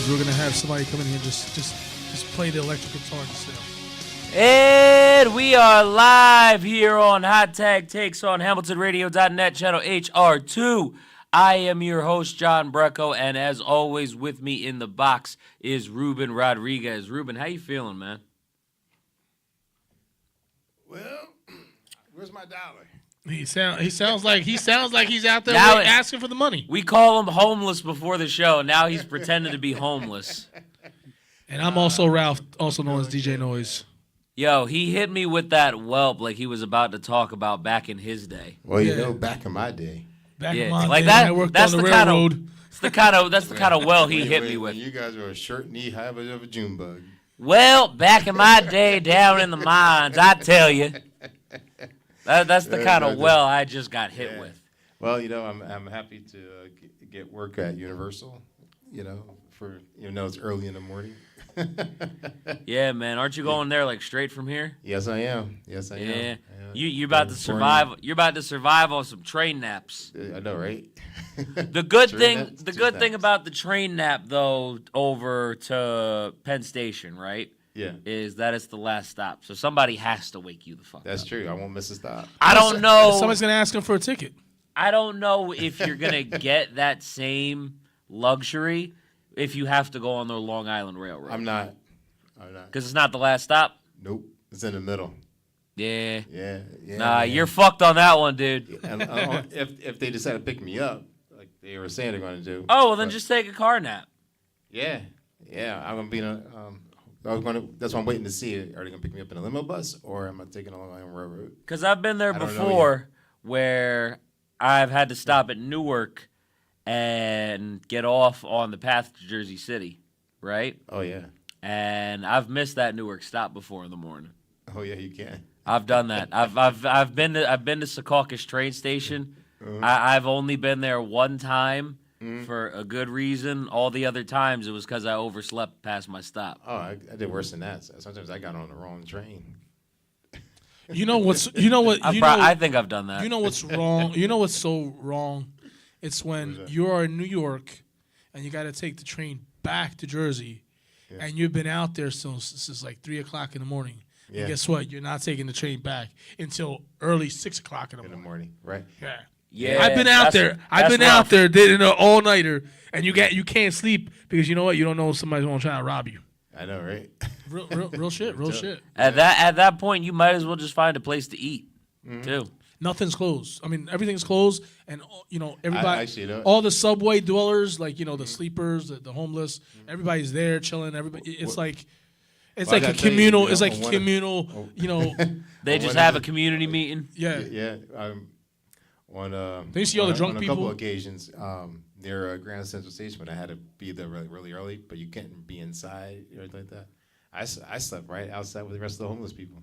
because we're gonna have somebody come in here and just play the electric guitar instead. And we are live here on Hot Tag Takes on HamiltonRadio.net, channel HR2. I am your host, John BRECKO, and as always, with me in the box is Ruben Rodriguez. Ruben, how you feeling, man? Well, where's my dollar? He sounds like he's out there Now asking for the money. We call him homeless before the show. Now he's pretending to be homeless. And I'm also Ralph, also known as DJ Noise. Yo, he hit me with that whelp like he was about to talk about back in his day. Well, you know, back in my day. Back in my like day, that. I worked That's on the the railroad. that's the kind of well he hit me with. When you guys were a shirt knee high of a June bug. Well, back in my day, down in the mines, I tell you, that's the kind of well I just got hit with. Well, you know, I'm happy to get work at Universal. You know, it's early in the morning. Yeah, man, aren't you going there like straight from here? Yes, I am. Yes, I am. Yeah, you're about to survive. You're about to survive on some train naps. I know, right? The good thing about the train nap though, over to Penn Station, right? Yeah. Is that it's the last stop, so somebody has to wake you the fuck up. That's true. I won't miss a stop. I don't know. Somebody's gonna ask him for a ticket. I don't know if you're gonna get that same luxury if you have to go on the Long Island Railroad. I'm not. Because it's not the last stop? Nope. It's in the middle. Yeah. Yeah. Nah, man. you're fucked on that one, dude. And, if they decide to pick me up, like they were saying they're going to do. Oh, well, then just take a car nap. Yeah. I'm going to be in a. That's what I'm waiting to see. Are they going to pick me up in a limo bus or am I taking a Long Island Railroad? Because I've been there before where I've had to stop at Newark and get off on the path to Jersey City, right? Oh, yeah. And I've missed that Newark stop before in the morning. Oh, yeah, you can. I've done that. I've been to Secaucus train station. Uh-huh. I've only been there one time for a good reason. All the other times it was because I overslept past my stop. Oh, I did worse than that. Sometimes I got on the wrong train. I think I've done that. You know what's wrong? You know what's so wrong? It's when you're in New York and you got to take the train back to Jersey, and you've been out there since like 3 o'clock in the morning. Yeah. And guess what? You're not taking the train back until early 6 o'clock in the morning. Right? Yeah. Yeah. I've been out there. Out there, did an all nighter, and you can't sleep because you know what? You don't know if somebody's gonna try to rob you. I know, right? Real shit. Real shit. At that point, you might as well just find a place to eat, too. Nothing's closed. I mean, everything's closed, and everybody, know. all the subway dwellers, like the sleepers, the homeless, everybody's there chilling. Everybody, it's like a communal. It's like communal. They just have a community meeting. Yeah. Yeah. They see all the drunk on people. a couple occasions near Grand Central Station when I had to be there really, really early, but you can't be inside or anything like that. I slept right outside with the rest of the homeless people.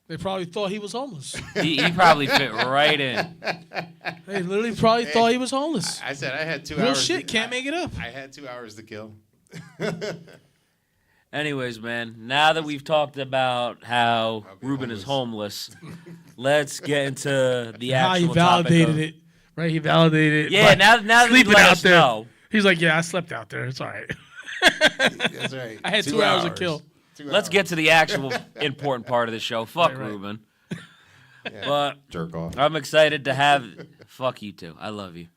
They probably thought he was homeless. He probably fit right in. They literally probably thought he was homeless. I said I had 2 Real hours. shit, can't make it up. I had 2 hours to kill. Anyways, man, now that we've talked about how Ruben is homeless, let's get into the actual How he validated topic it, right? He validated it. Yeah, now that sleeping let out us there. know. He's like, yeah, I slept out there. It's all right. That's right. I had 2 hours to kill. Let's get to the actual important part of the show. Fuck right. Ruben. Yeah. But jerk off. I'm excited to have. Fuck you too. I love you.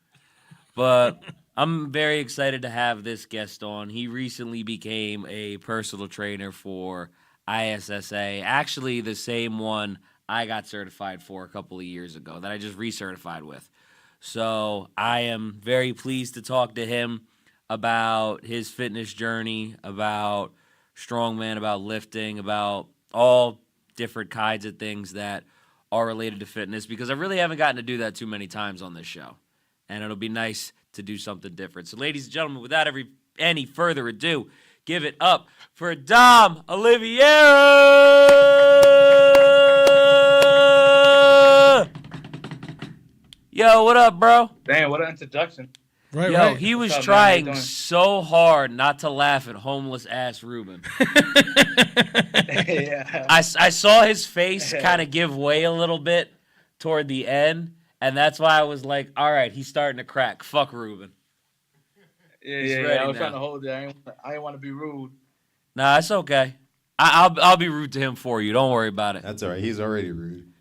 But I'm very excited to have this guest on. He recently became a personal trainer for ISSA. Actually, the same one I got certified for a couple of years ago that I just recertified with. So I am very pleased to talk to him about his fitness journey, about strongman, about lifting, about all different kinds of things that are related to fitness, because I really haven't gotten to do that too many times on this show. And it'll be nice to do something different. So ladies and gentlemen, without any further ado, give it up for Dom Oliviera! Yo, what up, bro? Damn, what an introduction. Right. He was trying so hard not to laugh at homeless ass Ruben. Yeah. I saw his face kind of give way a little bit toward the end, and that's why I was like, all right, he's starting to crack. Fuck Ruben. He's Yeah. ready I was now. trying to hold it. I didn't want to be rude. Nah, it's okay. I'll be rude to him for you. Don't worry about it. That's all right. He's already rude.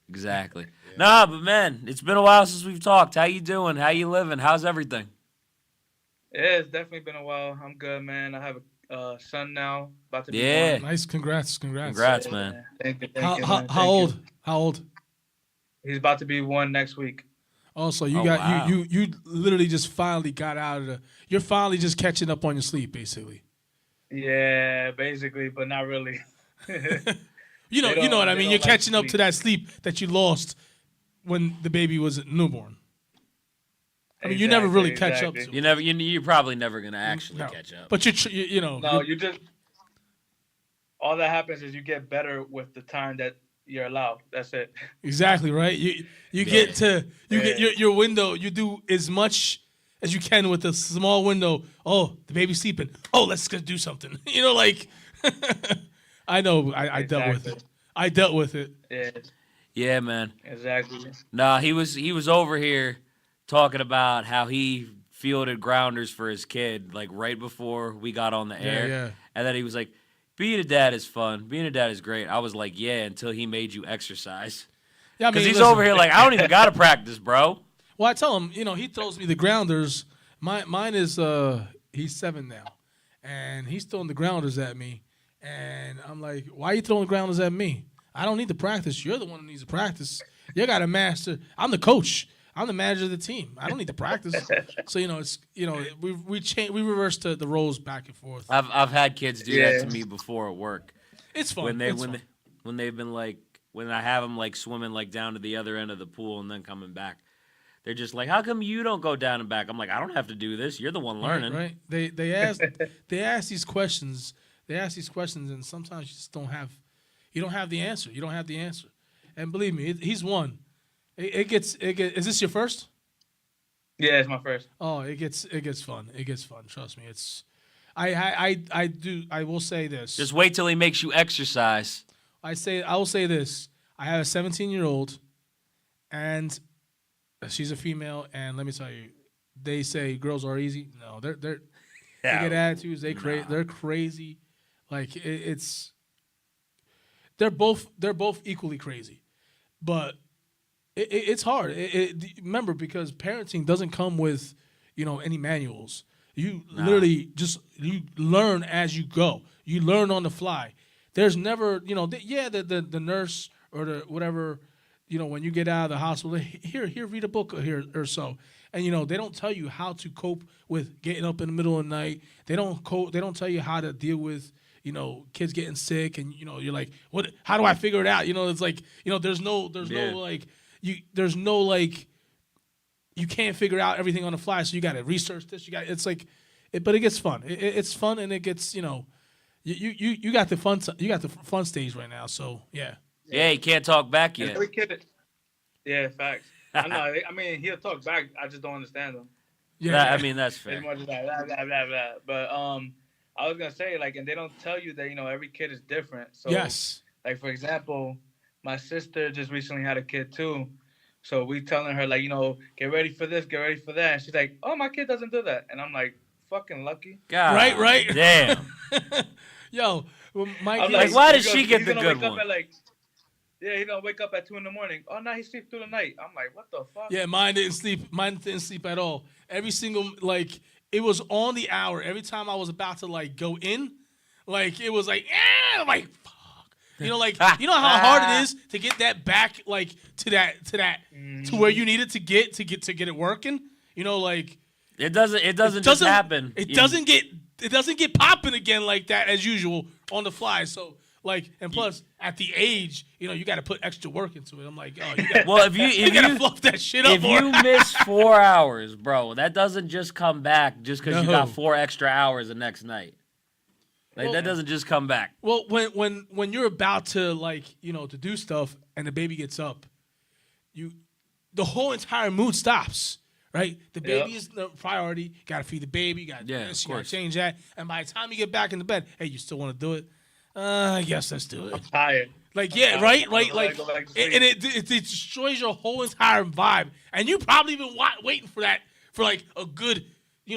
Exactly. Nah, but man, it's been a while since we've talked. How you doing? How you living? How's everything? Yeah, it's definitely been a while. I'm good, man. I have a son now, about to be Yeah. born. Nice, congrats. Congrats, Yeah, man. Thank you, How, man. how, Thank how you. old? How old? He's about to be 1 next week. Oh, so you Oh, got wow. you literally just finally got out of the. You're finally just catching up on your sleep, basically. Yeah, basically, but not really. You know They what I don't mean. You're like catching up to sleep. that sleep that you lost when the baby was newborn. I mean, you never really catch up to. You're probably never gonna actually No. catch up. But you know. No, you- you just all that happens is you get better with the time that you're allowed. That's it. Exactly right. You get to get your window. You do as much as you can with a small window. Oh, the baby's sleeping. Oh, let's go do something. You know, like I know. I dealt with it. I dealt with it. Yeah, Yeah, man. exactly. Nah, he was over here talking about how he fielded grounders for his kid like right before we got on the air. Yeah. And then he was like, being a dad is fun. Being a dad is great. I was like, yeah, until he made you exercise. Yeah, I Because mean, he's listen. over here like, I don't even got to practice, bro. Well, I tell him, he throws me the grounders. Mine is he's 7 now, and he's throwing the grounders at me, and I'm like, why are you throwing grounders at me? I don't need to practice. You're the one who needs to practice. You got to master. I'm the coach. I'm the manager of the team. I don't need to practice. So we reversed the roles back and forth. I've had kids do that to me before at work. It's fun. When they've been like, when I have them like swimming like down to the other end of the pool and then coming back, they're just like, how come you don't go down and back? I'm like, I don't have to do this. You're the one learning. Right. They ask these questions. They ask these questions, and sometimes you just don't have. You don't have the answer. You don't have the answer. And believe me, he's one. It gets. Is this your first? Yeah, it's my first. Oh, it gets fun. It gets fun. Trust me. It's. I will say this. Just wait till he makes you exercise. I will say this. I have a 17-year-old, and she's a female. And let me tell you, they say girls are easy. No, they get attitudes. They're crazy. Like it's. They're both equally crazy, but it's hard. Remember, because parenting doesn't come with any manuals. You literally you learn as you go. You learn on the fly. There's never the nurse or the whatever when you get out of the hospital, here read a book here or so, and they don't tell you how to cope with getting up in the middle of the night. They don't tell you how to deal with kids getting sick, and you're like, what? How do I figure it out? It's like there's no you can't figure out everything on the fly, so you got to research this. But it gets fun. It's fun, and it gets you got the fun. You got the fun stage right now. So yeah. Yeah, he can't talk back yet. Every kid. Yeah, facts. I know. I mean, he'll talk back. I just don't understand him. Yeah, I mean that's fair. As much as that, blah, blah, blah. But I was gonna say and they don't tell you that every kid is different. So Yes. like for example, my sister just recently had a kid too, so we telling her get ready for this, get ready for that, and she's like, oh, my kid doesn't do that, and I'm like, fucking lucky. God, Right. Damn. Yo, my I'm kid, like, why does he's she get the gonna good wake up one? at he's gonna wake up at 2 a.m. Oh, no, he sleeps through the night. I'm like, what the fuck? Yeah, mine didn't sleep. Mine didn't sleep at all. Every single it was on the hour. Every time I was about to go in, it was I'm like, fuck. You know how hard it is to get that back to that to where you need it to get it working. It doesn't just happen. It doesn't get popping again like that as usual on the fly. So and plus at the age, you got to put extra work into it. I'm like, oh, Well, you gotta fluff that shit up. If you miss 4 hours, bro, that doesn't just come back just because you got 4 extra hours the next night. That doesn't just come back. Well, when you're about to to do stuff and the baby gets up, the whole entire mood stops. Right, the baby is the priority. You gotta feed the baby. You gotta do this. You gotta change that. And by the time you get back in the bed, hey, you still want to do it? I guess let's do it. I'm tired. Right. Go back to sleep. And it destroys your whole entire vibe. And you probably been waiting for that for a good,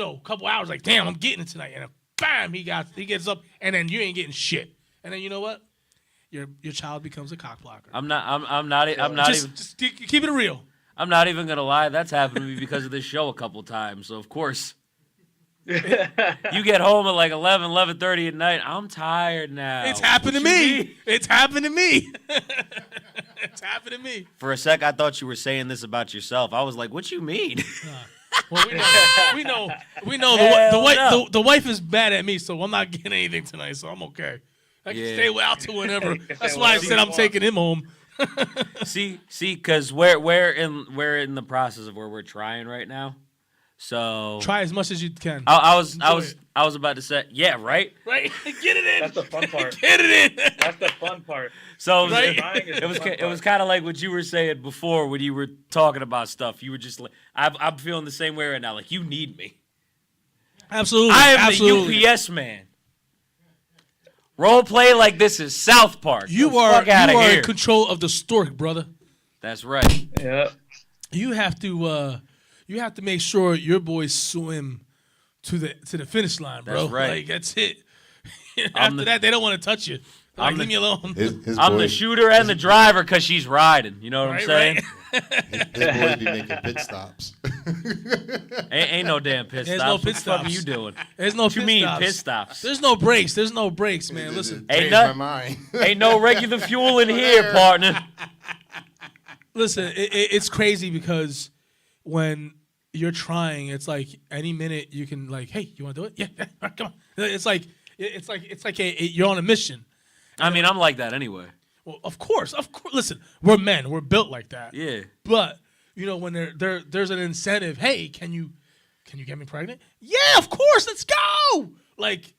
a couple hours, like, damn, I'm getting it tonight. And bam, he gets up, and then you ain't getting shit. And then you know what? Your child becomes a cock blocker. I'm not even. Just keep it real. I'm not even gonna lie. That's happened to me because of this show a couple times. So of course, you get home at like 11:30 at night. I'm tired now. It's happened to me. It's happened to me. It's happened to me. For a sec, I thought you were saying this about yourself. I was like, "What you mean?" Well, we know. Hell The wife is mad at me, so I'm not getting anything tonight. So I'm okay. I can Yeah. stay out to whenever. can That's say why I whatever said you I'm want. taking him home. see, because we're in the process of where we're trying right now. So Try as much as you can. I was Enjoy about to say, yeah, right. Right? Get it in. That's the fun part. Get it in. That's the fun part. So Right. Trying is the fun it was part. kind of like what you were saying before when you were talking about stuff. You were just like, I'm feeling the same way right now. Like, you need me. Absolutely. I am Absolutely. the UPS man. Role play like this is South Park. You The are fuck outta here. in control of the stork, brother. That's right. Yeah. You have to make sure your boys swim to the finish line, bro. That's right. Like, that's it. I'm After the- that, they don't want to touch you. Like, I'm the- leave me alone. His I'm the boys- shooter and the driver because she's riding. You know what I'm Right, saying? His boys be making pit stops. Ain't no damn pit There's stops. no What pit the fuck are stops. you doing? There's no What you pit mean stops. pit stops? There's no breaks. There's no breaks, man. Listen, Ain't Changed no- my mind. Ain't no regular fuel in here, partner. listen. It's crazy because when you're trying, it's like any minute you can like, hey, you want to do it? Yeah, all right, come on. It's like you're on a mission. I mean, I'm like that anyway. Well, of course. Listen, we're men. We're built like that. Yeah. But when there's an incentive, hey, can you get me pregnant? Yeah, of course, let's go. Like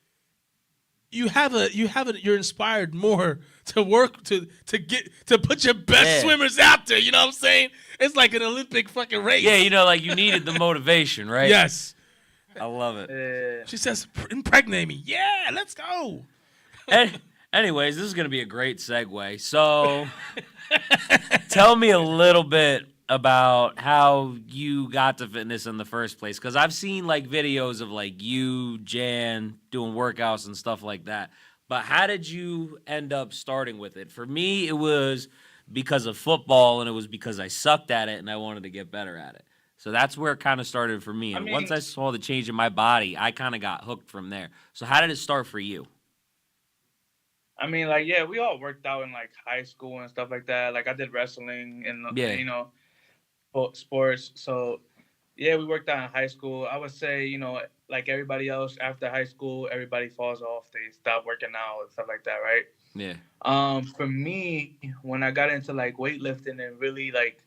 you're inspired more to work to put your best Yeah. swimmers out there. You know what I'm saying? It's like an Olympic fucking race. Yeah, like you needed the motivation, right? Yes. I love it. Yeah. She says, impregnate me. Yeah, let's go. Anyways, this is going to be a great segue. So, tell me a little bit about how you got to fitness in the first place. Because I've seen, like, videos of, like, you, Jan, doing workouts and stuff like that. But how did you end up starting with it? For me, it was because of football, and it was because I sucked at it, and I wanted to get better at it. So that's where it kind of started for me. And once I saw the change in my body, I kind of got hooked from there. So how did it start for you? I mean, like, yeah, we all worked out in like high school and stuff like that. Like, I did wrestling and sports. So, yeah, we worked out in high school. I would say, like everybody else after high school, everybody falls off. They stop working out and stuff like that, right? Yeah. For me, when I got into like weightlifting and really like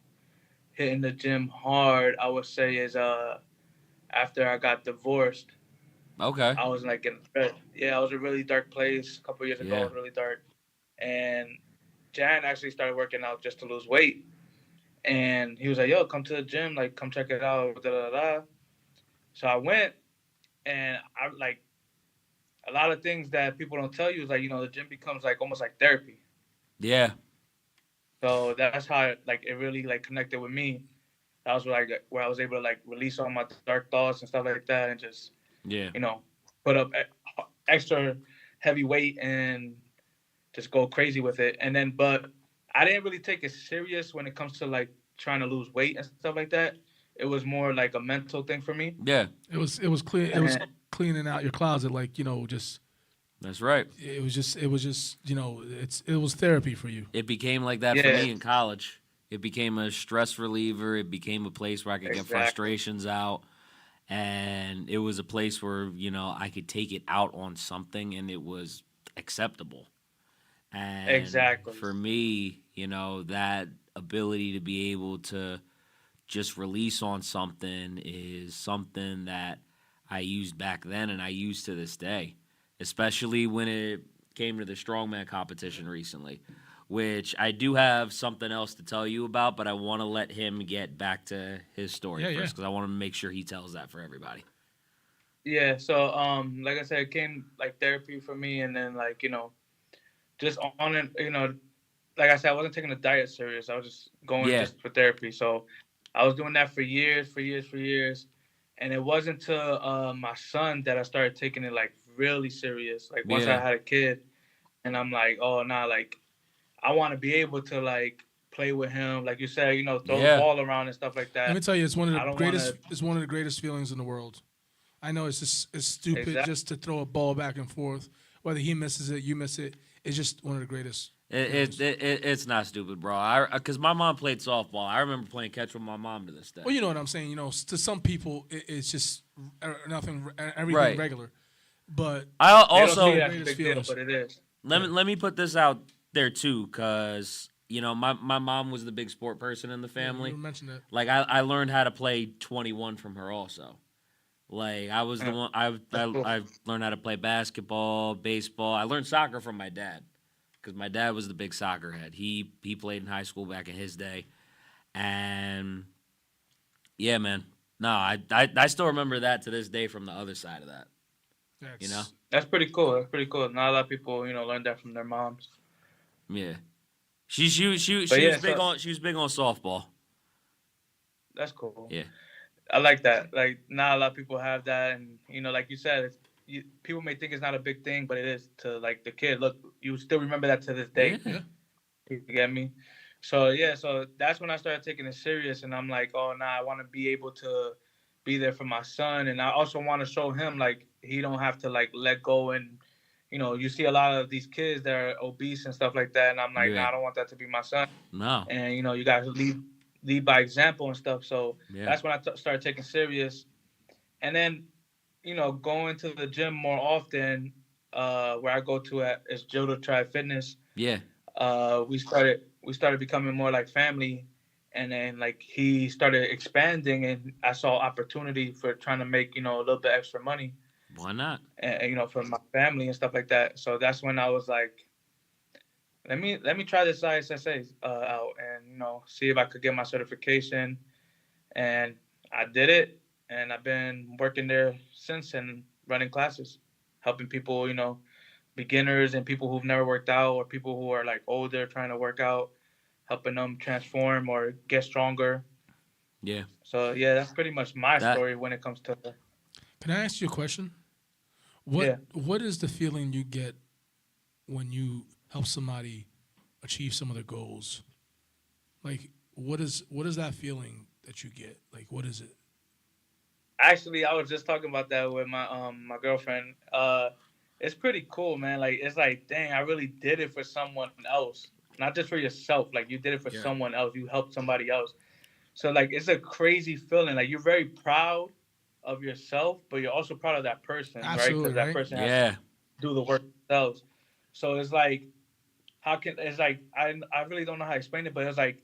hitting the gym hard, I would say is after I got divorced. Okay. I was like I was in a really dark place a couple years ago. Yeah. It was really dark, and Jan actually started working out just to lose weight, and he was like, "Yo, come to the gym, like come check it out." Da, da, da. So I went, and I like a lot of things that people don't tell you is like the gym becomes like almost like therapy. Yeah. So that's how it really like connected with me. That was where I was able to like release all my dark thoughts and stuff like that, and just put up extra heavy weight and just go crazy with it. And then, but I didn't really take it serious when it comes to like trying to lose weight and stuff like that. It was more like a mental thing for me. Yeah. It was clear. It was cleaning out your closet, like just. That's right. It was just it was therapy for you. It became like that for Yeah. me in college. It became a stress reliever. It became a place where I could get Exactly. frustrations out. And it was a place where, I could take it out on something and it was acceptable. And Exactly. for me, that ability to be able to just release on something is something that I used back then and I use to this day, especially when it came to the strongman competition recently, which I do have something else to tell you about, but I want to let him get back to his story first because I want to make sure he tells that for everybody. Yeah. So, like I said, it came like therapy for me, and then like just on it, like I said, I wasn't taking the diet serious. I was just going just for therapy. So I was doing that for years, And it wasn't to my son that I started taking it like really serious. Like once I Yeah. had a kid, and I'm like, oh nah, like I want to be able to like play with him, like you said, throw the Yeah. ball around and stuff like Let that. me tell you, it's one of the I don't want greatest. to It's one of the greatest feelings in the world. I know it's stupid exactly. just to throw a ball back and forth. Whether he misses it, you miss it. It's just one of the greatest feelings. It's not stupid, bro. Because my mom played softball. I remember playing catch with my mom to this day. Well, you know what I'm saying. To some people, it's just nothing, everything Right. regular. But I They don't see also it as a greatest big deal, feelings. but it is. let me put this out there too, cause my mom was the big sport person in the family. You mentioned that. Like I learned how to play 21 from her also. Like I was the one That's cool. I learned how to play basketball, baseball. I learned soccer from my dad because my dad was the big soccer head. He played in high school back in his day, and yeah, man. No, I still remember that to this day from the other side of that. You know? That's That's pretty cool. That's pretty cool. Not a lot of people, learn that from their moms. Yeah. She But was yeah, big so on softball. that's cool. Yeah. I like that. Like, not a lot of people have that, and like you said, people may think it's not a big thing, but it is to like the kid. Look, you still remember that to this Yeah. day. You get me? So yeah, so that's when I started taking it serious, and I'm like, oh, nah, I want to be able to be there for my son, and I also want to show him like he don't have to like let go, and you see a lot of these kids that are obese and stuff like that, and I'm like, nah, Yeah. I don't want that to be my son, No. and you guys lead by example and stuff. So Yeah. that's when I started taking serious, and then going to the gym more often, where I go to at is Jodo Tribe Fitness. Yeah. We started becoming more like family, and then like he started expanding, and I saw opportunity for trying to make a little bit extra money, Why not? and, for my family and stuff like that. So that's when I was like, let me try this ISSA out, and see if I could get my certification, and I did it, and I've been working there since and running classes, helping people, beginners and people who've never worked out, or people who are like older trying to work out, helping them transform or get stronger. Yeah. So yeah, that's pretty much my That story when it comes to Can I ask you a question? yeah. What is the feeling you get when you help somebody achieve some of their goals? Like what is that feeling that you get? Like what is it? Actually, I was just talking about that with my girlfriend. It's pretty cool, man. Like it's like, dang, I really did it for someone else, not just for yourself. Like you did it for Yeah. someone else. You helped somebody else. So like it's a crazy feeling. Like you're very proud of yourself, but you're also proud of that person, right? Because Absolutely, that right? person has to yeah. do the work themselves. So it's like, it's like I really don't know how to explain it, but it's like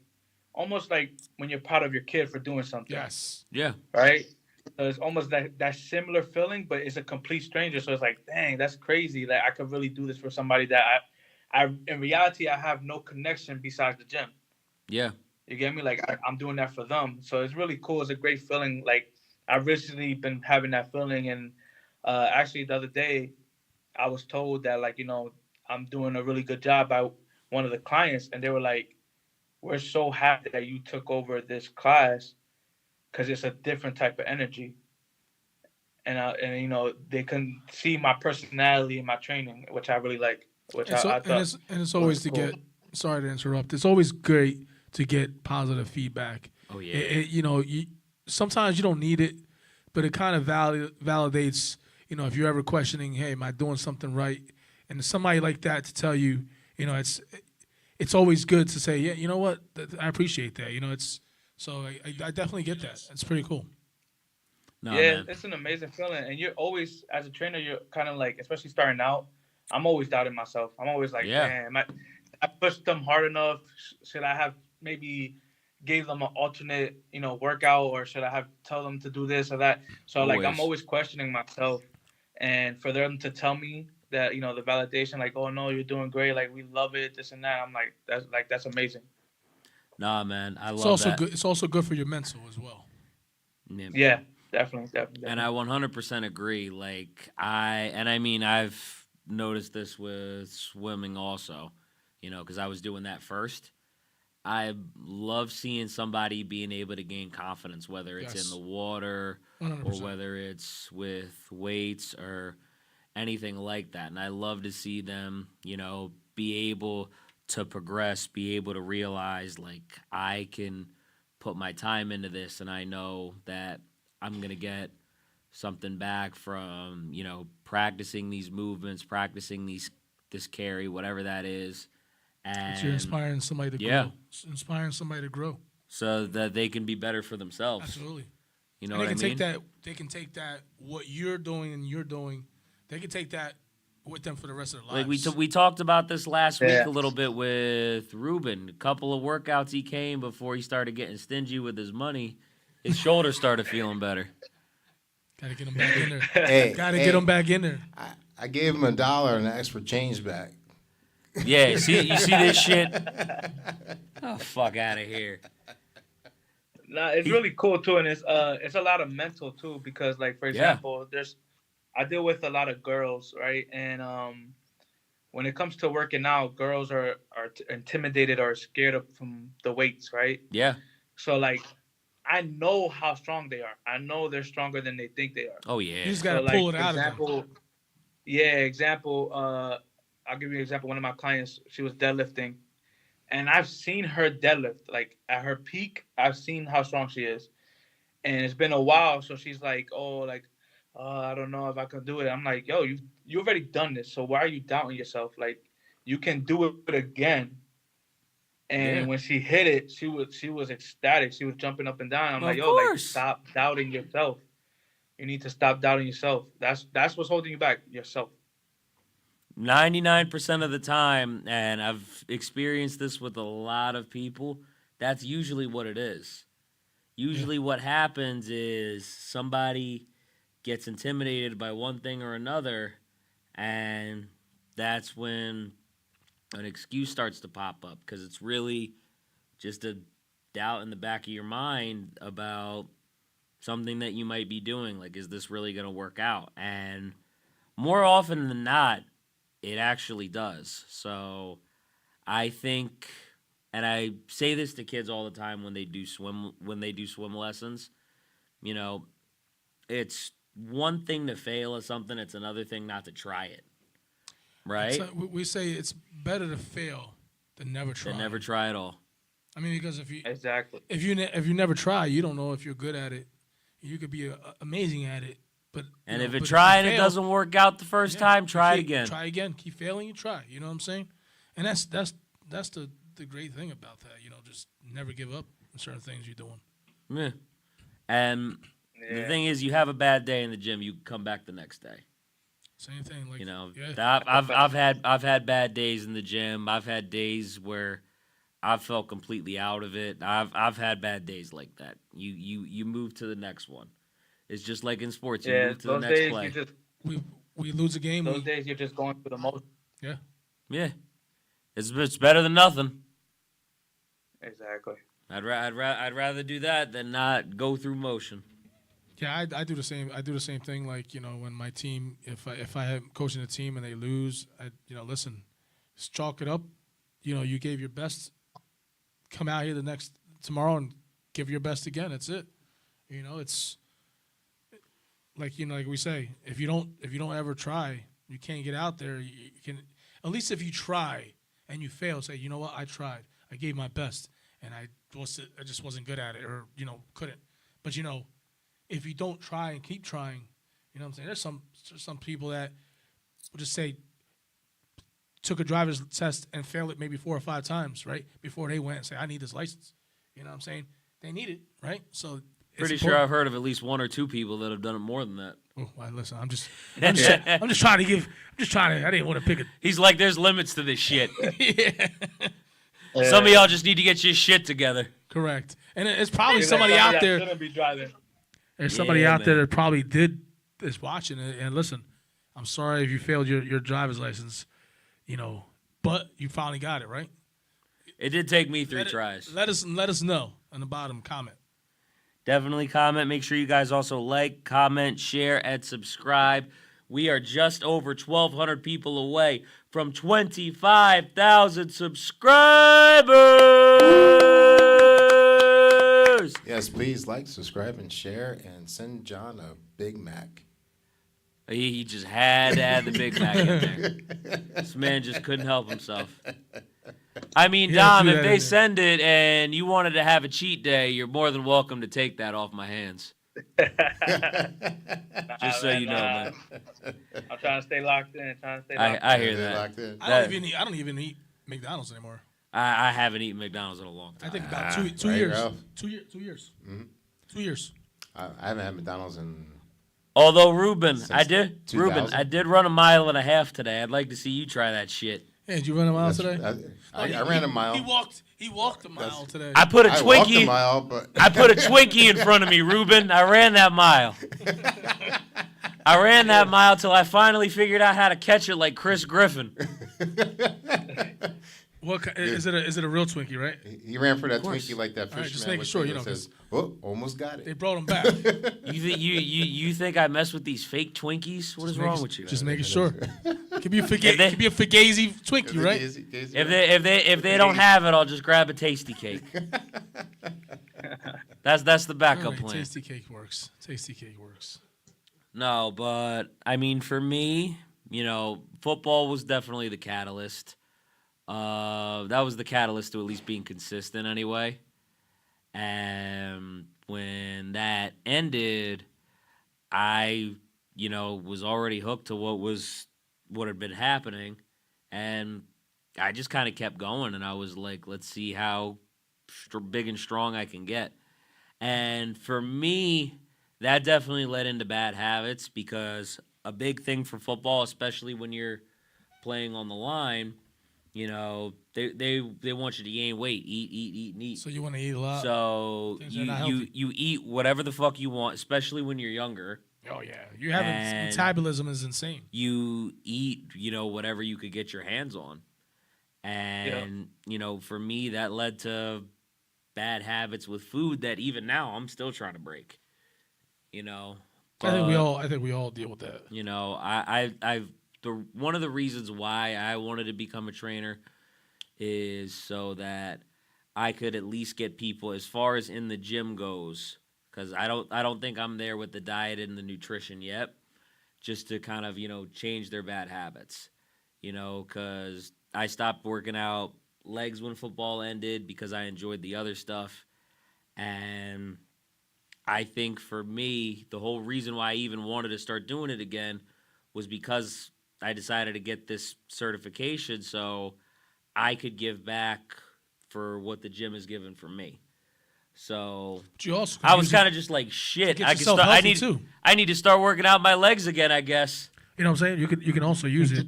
almost like when you're proud of your kid for doing something, Yes. Yeah. right? So it's almost that similar feeling, but it's a complete stranger. So it's like, dang, that's crazy. Like I could really do this for somebody that I in reality I have no connection besides the gym. Yeah. You get me? Like I'm doing that for them. So it's really cool. It's a great feeling. Like I've recently been having that feeling, and actually the other day I was told that like I'm doing a really good job by one of the clients, and they were like, "We're so happy that you took over this class because it's a different type of energy." And they can see my personality in my training, which I really like, which And so I thought and it's was always to cool. get sorry to interrupt. It's always great to get positive feedback. Oh yeah. Sometimes you don't need it, but it kind of validates. If you're ever questioning, hey, am I doing something right? And somebody like that to tell you, it's always good to say, yeah, you know what, I appreciate that. It's so I definitely get that. It's pretty cool. No, Yeah, man. it's an amazing feeling, and you're always as a trainer, you're kind of like, especially starting out. I'm always doubting myself. I'm always like, Yeah. damn, I pushed them hard enough. Should I have maybe gave them an alternate, workout, or should I have tell them to do this or that? So like, I'm Always. always questioning myself, and for them to tell me that, the validation, like, oh no, you're doing great, like we love it, this and that. I'm like, that's amazing. Nah, man. I It's love also that. good. It's also good for your mental as well. Yeah. Yeah, definitely. And I 100% agree. Like I mean, I've noticed this with swimming also, because I was doing that first, I love seeing somebody being able to gain confidence, whether it's in the water 100%. or whether it's with weights or anything like that. And I love to see them, be able to progress, be able to realize, like, I can put my time into this and I know that I'm going to get something back from, practicing these movements, practicing this carry, whatever that is. And you're inspiring somebody to grow. Inspiring somebody to grow. So that they can be better for themselves. Absolutely. You know and what I mean? They can take that, what you're doing and you're doing, they can take that with them for the rest of their lives. Like we talked about this last week a little bit with Ruben. A couple of workouts he came before he started getting stingy with his money. His shoulder started feeling better. Gotta get him back in there. Get him back in there. I gave him $1 and asked for change back. Yeah, you see this shit? Oh, fuck out of here. Nah, it's really cool too, and it's a lot of mental too, because like for example, I deal with a lot of girls, right? And when it comes to working out, girls are intimidated or scared from the weights, right? Yeah. So like, I know how strong they are. I know they're stronger than they think they are. Oh yeah. You just gotta pull it out of them. Yeah, I'll give you an example. One of my clients, she was deadlifting, and I've seen her deadlift. Like at her peak, I've seen how strong she is, and it's been a while. So she's like, I don't know if I can do it. I'm like, yo, you already done this. So why are you doubting yourself? Like, you can do it again. And when she hit it, she was ecstatic. She was jumping up and down. I'm like, yo, like, stop doubting yourself. You need to stop doubting yourself. That's what's holding you back, yourself. 99% of the time, and I've experienced this with a lot of people, that's usually what it is. Usually what happens is somebody gets intimidated by one thing or another, and that's when an excuse starts to pop up, because it's really just a doubt in the back of your mind about something that you might be doing. Like, is this really going to work out? And more often than not, it actually does. So I think, and I say this to kids all the time when they do swim lessons, it's one thing to fail at something, it's another thing not to try it. Right? We say it's better to fail than never try. Than never try at all. I mean, because if you you never try, you don't know if you're good at it. You could be amazing at it, but if it doesn't work out the first time, try it again. Try again. Keep failing. You try. You know what I'm saying? And that's the great thing about that. Just never give up on certain things you're doing. Yeah. And the thing is, you have a bad day in the gym, you come back the next day. Same thing. Like, I've had bad days in the gym. I've had days where I felt completely out of it. I've had bad days like that. You move to the next one. It's just like in sports. You move to the next play. We lose a game. Those days you're just going through the motion. Yeah. Yeah. It's better than nothing. Exactly. I'd rather do that than not go through motion. Yeah, I do the same. I do the same thing. Like, when my team, if I am coaching a team and they lose, listen, just chalk it up. You gave your best. Come out here tomorrow and give your best again. That's it. It's like like we say, if you don't ever try, you can't get out there. You can, at least if you try and you fail, say, you know what, I tried, I gave my best, and I just wasn't good at it, or couldn't. But if you don't try and keep trying, what I'm saying? There's some people that will just say, took a driver's test and failed it maybe 4 or 5 times, right? Before they went and say, I need this license. You know what I'm saying? They need it, right? So pretty sure I've heard of at least 1 or 2 people that have done it more than that. Oh, well, listen, I'm just trying to. I didn't want to pick it. He's like, there's limits to this shit. Yeah. Some of y'all just need to get your shit together. Correct. And it's probably somebody out there. There's somebody out there that probably is watching it. And listen, I'm sorry if you failed your driver's license, but you finally got it, right? It did take me 3 tries. Let us know in the bottom comment. Definitely comment. Make sure you guys also like, comment, share, and subscribe. We are just over 1,200 people away from 25,000 subscribers. Yes, please like, subscribe, and share, and send John a Big Mac. He just had to add the Big Mac in there. This man just couldn't help himself. I mean, Yeah, Dom, do if that they in send it and you wanted to have a cheat day, you're more than welcome to take that off my hands. Just so you know, man. I'm trying to stay locked in. I hear They're that. locked in. I don't even eat McDonald's anymore. I haven't eaten McDonald's in a long time. I think about two right, years. Ralph? 2 years. 2 years. Mhm. 2 years. I haven't had McDonald's in. Although Ruben, Since I did 2000? run a mile and a half today. I'd like to see you try that shit. Hey, did you run a mile today? I ran a mile. He walked a mile today. I put a I walked a Twinkie. mile, but I put a Twinkie in front of me, Ruben. I ran that mile. I ran that mile till I finally figured out how to catch it like Chris Griffin. Is it a real Twinkie, right? he ran for that course. Twinkie like that All right, fisherman. just making with sure, the- you know, says, "Oh, almost got They it." brought him back. You think I mess with these fake Twinkies? What is wrong with you? Just making sure. Could be a If they- Fugazi Twinkie, right? If they don't have it, I'll just grab a tasty cake. That's the backup All right, plan. Tasty cake works. Tasty cake works. No, but I mean, for me, football was definitely the catalyst. That was the catalyst to at least being consistent anyway. And when that ended, I, was already hooked to what had been happening, and I just kind of kept going. And I was like, let's see how big and strong I can get. And for me, that definitely led into bad habits, because a big thing for football, especially when you're playing on the line, they want you to gain weight, eat, and eat. So you want to eat a lot. So Things are not healthy. you eat whatever the fuck you want, especially when you're younger. Oh yeah, you having And- metabolism is insane. You eat, whatever you could get your hands on. And, for me, that led to bad habits with food that even now I'm still trying to break. I think we all deal with that. One of the reasons why I wanted to become a trainer is so that I could at least get people as far as in the gym goes, because I don't think I'm there with the diet and the nutrition yet, just to kind of change their bad habits, because I stopped working out legs when football ended because I enjoyed the other stuff. And I think for me, the whole reason why I even wanted to start doing it again was because I decided to get this certification so I could give back for what the gym has given for me. So But you also I was kind of just like, shit, get I can yourself start. healthy, too. I need to start working out my legs again, I guess. You know what I'm saying? You can also use it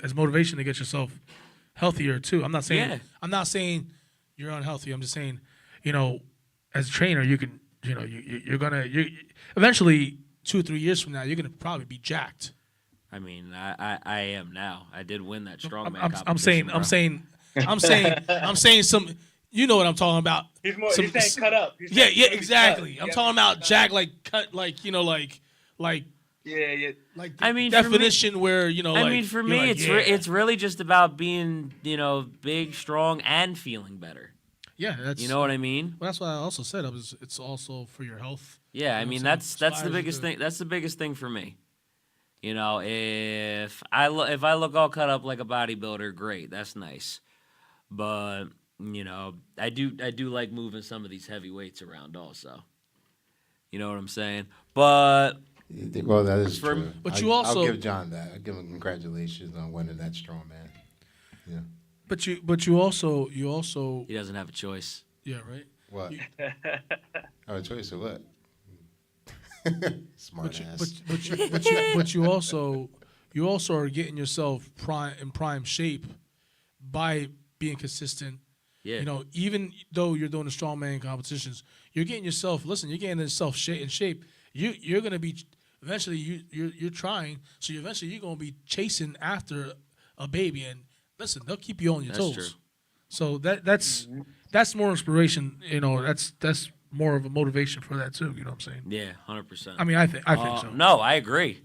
as motivation to get yourself healthier too. I'm not saying you're unhealthy. I'm just saying, as a trainer, you can, you're eventually 2 or 3 years from now, you're gonna probably be jacked. I mean, I am now. I did win that strongman I'm saying some. You know what I'm talking about? He's saying cut up. Yeah, exactly. I'm talking about jack, like cut, like Yeah. like I mean, definition where for me, it's really just about being big, strong, and feeling better. Yeah, that's You know what I mean? Well, that's what I also said. It's also for your health. Yeah, I You know mean what I'm that's saying? the Inspires biggest you to- thing. That's the biggest thing for me. If I look all cut up like a bodybuilder, great, that's nice. But I do like moving some of these heavy weights around also. You know what I'm saying? But Well, that is For- true. but you also- I'll give John that. I'll give him congratulations on winning that strong man. Yeah. But you also he doesn't have a choice. yeah, right. What? Oh, a choice of what? Smart ass. But you also are getting yourself in prime shape by being consistent. Yeah. Even though you're doing the strongman competitions, you're getting yourself in shape. You're gonna be eventually you're trying. So eventually you're gonna be chasing after a baby, and listen, they'll keep you on your That's toes. true. So that's more inspiration. That's more of a motivation for that too. You know what I'm saying? Yeah, 100%. I mean, I think so. No, I agree.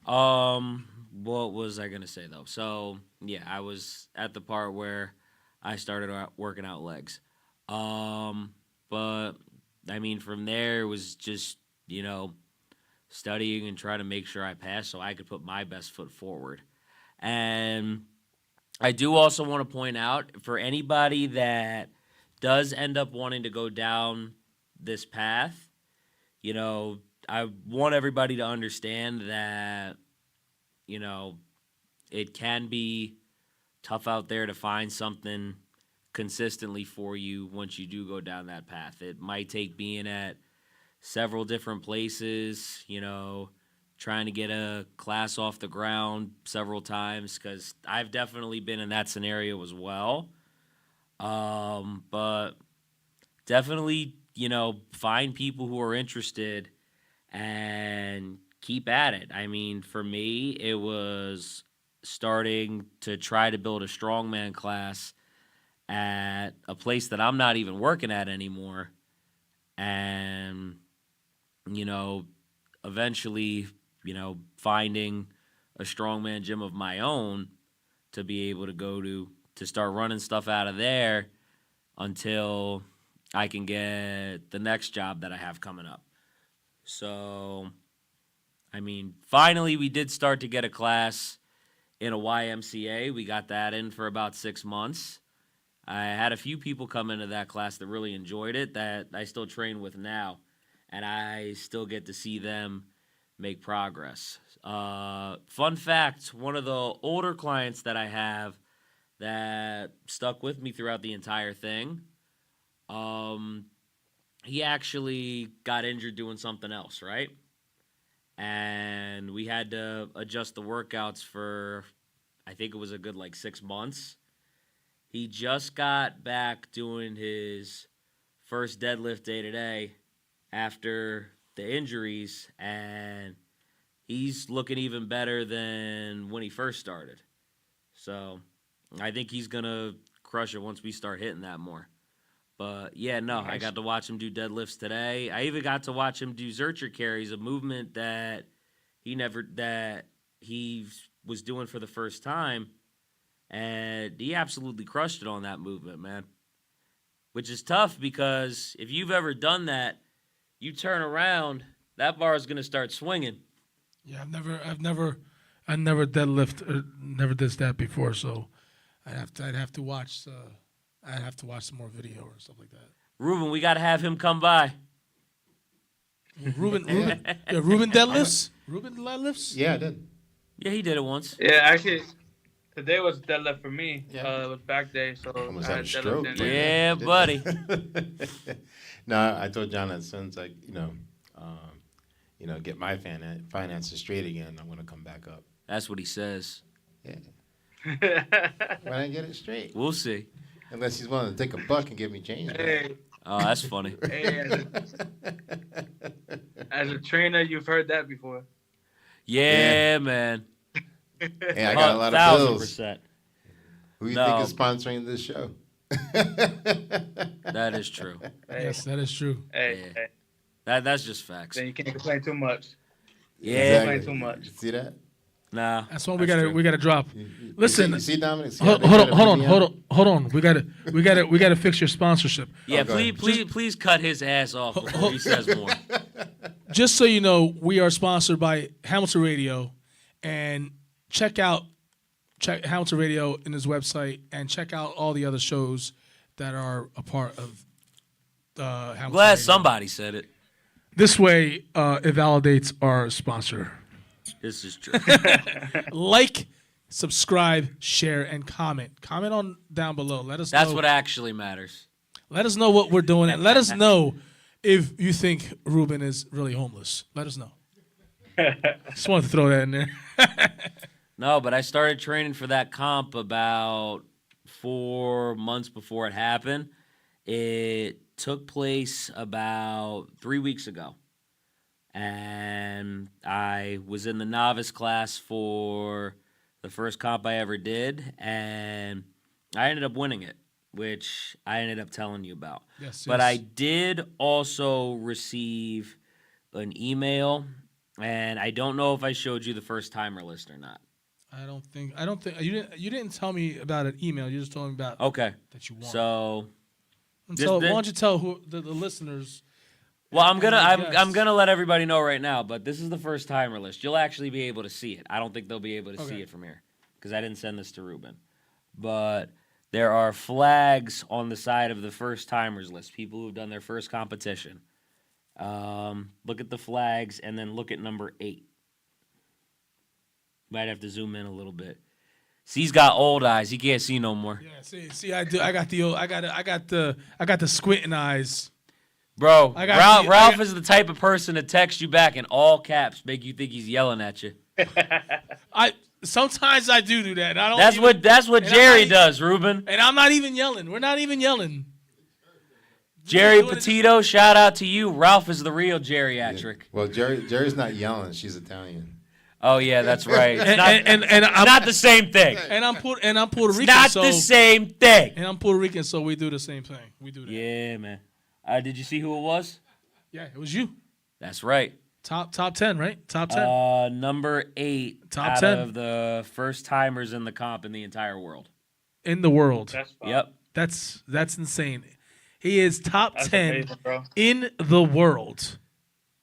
What was I gonna say though? So yeah, I was at the part where I started working out legs. But I mean, from there, it was just, studying and trying to make sure I passed so I could put my best foot forward. And I do also want to point out, for anybody that does end up wanting to go down this path, I want everybody to understand that, it can be tough out there to find something consistently for you once you do go down that path. It might take being at several different places, trying to get a class off the ground several times, because I've definitely been in that scenario as well. But definitely, find people who are interested and keep at it. I mean, for me, it was starting to try to build a strongman class at a place that I'm not even working at anymore. And, eventually, finding a strongman gym of my own to be able to go to start running stuff out of there until I can get the next job that I have coming up. So, I mean, finally we did start to get a class in a YMCA. We got that in for about 6 months. I had a few people come into that class that really enjoyed it that I still train with now, and I still get to see them make progress. Fun fact, one of the older clients that I have that stuck with me throughout the entire thing, he actually got injured doing something else, right? And we had to adjust the workouts for, I think it was a good 6 months. He just got back doing his first deadlift day today after the injuries, and he's looking even better than when he first started. So I think he's going to crush it once we start hitting that more. But, yeah, no, nice. I got to watch him do deadlifts today. I even got to watch him do Zercher carries, a movement that he was doing for the first time. And he absolutely crushed it on that movement, man. Which is tough because if you've ever done that, you turn around, that bar is going to start swinging. Yeah, I've never deadlift, never did that before. So I'd have to watch some more video or stuff like that. Ruben, we got to have him come by. Ruben deadlifts? Ruben deadlifts? Yeah, I did. Yeah, he did it once. Yeah, actually, today was deadlift for me. Yeah. It was back day, so almost I had had a stroke. deadlift. Yeah, buddy. No, I told John that as soon as I, get my finances straight again, I'm gonna come back up. That's what he says. Yeah. When I get it straight. We'll see. Unless he's willing to take a buck and give me change. Hey. Oh, that's funny. Hey, as a trainer, you've heard that before. Yeah. Man. Hey, I got a lot of bills. 1,000%. Who do you think is sponsoring this show? That is true. Hey. Yes, that is true. Hey, yeah. That's just facts. Then you can't complain too much. Yeah. Exactly. Complain too much. You see that? Nah. That's one we gotta drop. Listen, you see Dominic? Hold on. We gotta fix your sponsorship. Yeah, please cut his ass off before he says more. Just so you know, we are sponsored by Hamilton Radio, and check Hamilton Radio in his website, and check out all the other shows that are a part of Hamilton Glad Radio. somebody said it. This way, it validates our sponsor. This is true. Like, subscribe, share, and comment. Comment on down below. Let us know. That's what actually matters. Let us know what we're doing, and let us know if you think Ruben is really homeless. Let us know. Just wanted to throw that in there. No, but I started training for that comp about 4 months before it happened. It took place about 3 weeks ago. And I was in the novice class for the first comp I ever did, and I ended up winning it, which I ended up telling you about. Yes, but yes. I did also receive an email, and I don't know if I showed you the first timer list or not. I don't think you didn't tell me about an email. You just told me about Okay. that you won. So why don't you tell the listeners Well, I'm gonna let everybody know right now, but this is the first timer list. You'll actually be able to see it. I don't think they'll be able to see it from here because I didn't send this to Ruben. But there are flags on the side of the first timers list. People who've done their first competition. Look at the flags and then look at number 8. Might have to zoom in a little bit. See, he's got old eyes. He can't see no more. Yeah, see, I do. I got the squinting eyes. Bro, Ralph is the type of person to text you back in all caps, make you think he's yelling at you. Sometimes I do that. I don't. That's what Jerry does, Ruben. And I'm not even yelling. We're not even yelling. Jerry Petito, shout out to you. Ralph is the real geriatric. Yeah. Well, Jerry's not yelling. She's Italian. Oh yeah, that's right. And I'm not the same thing. And I'm Puerto Rican. Not the same thing. And I'm Puerto Rican, so we do the same thing. We do that. Yeah, man. Did you see who it was? Yeah, it was you. That's right. Top 10, right? Top 10. Number 8. Top out 10 of the first timers in the comp in the entire world. In the world. That's fun. Yep. That's insane. He is top 10 amazing, bro. in the world.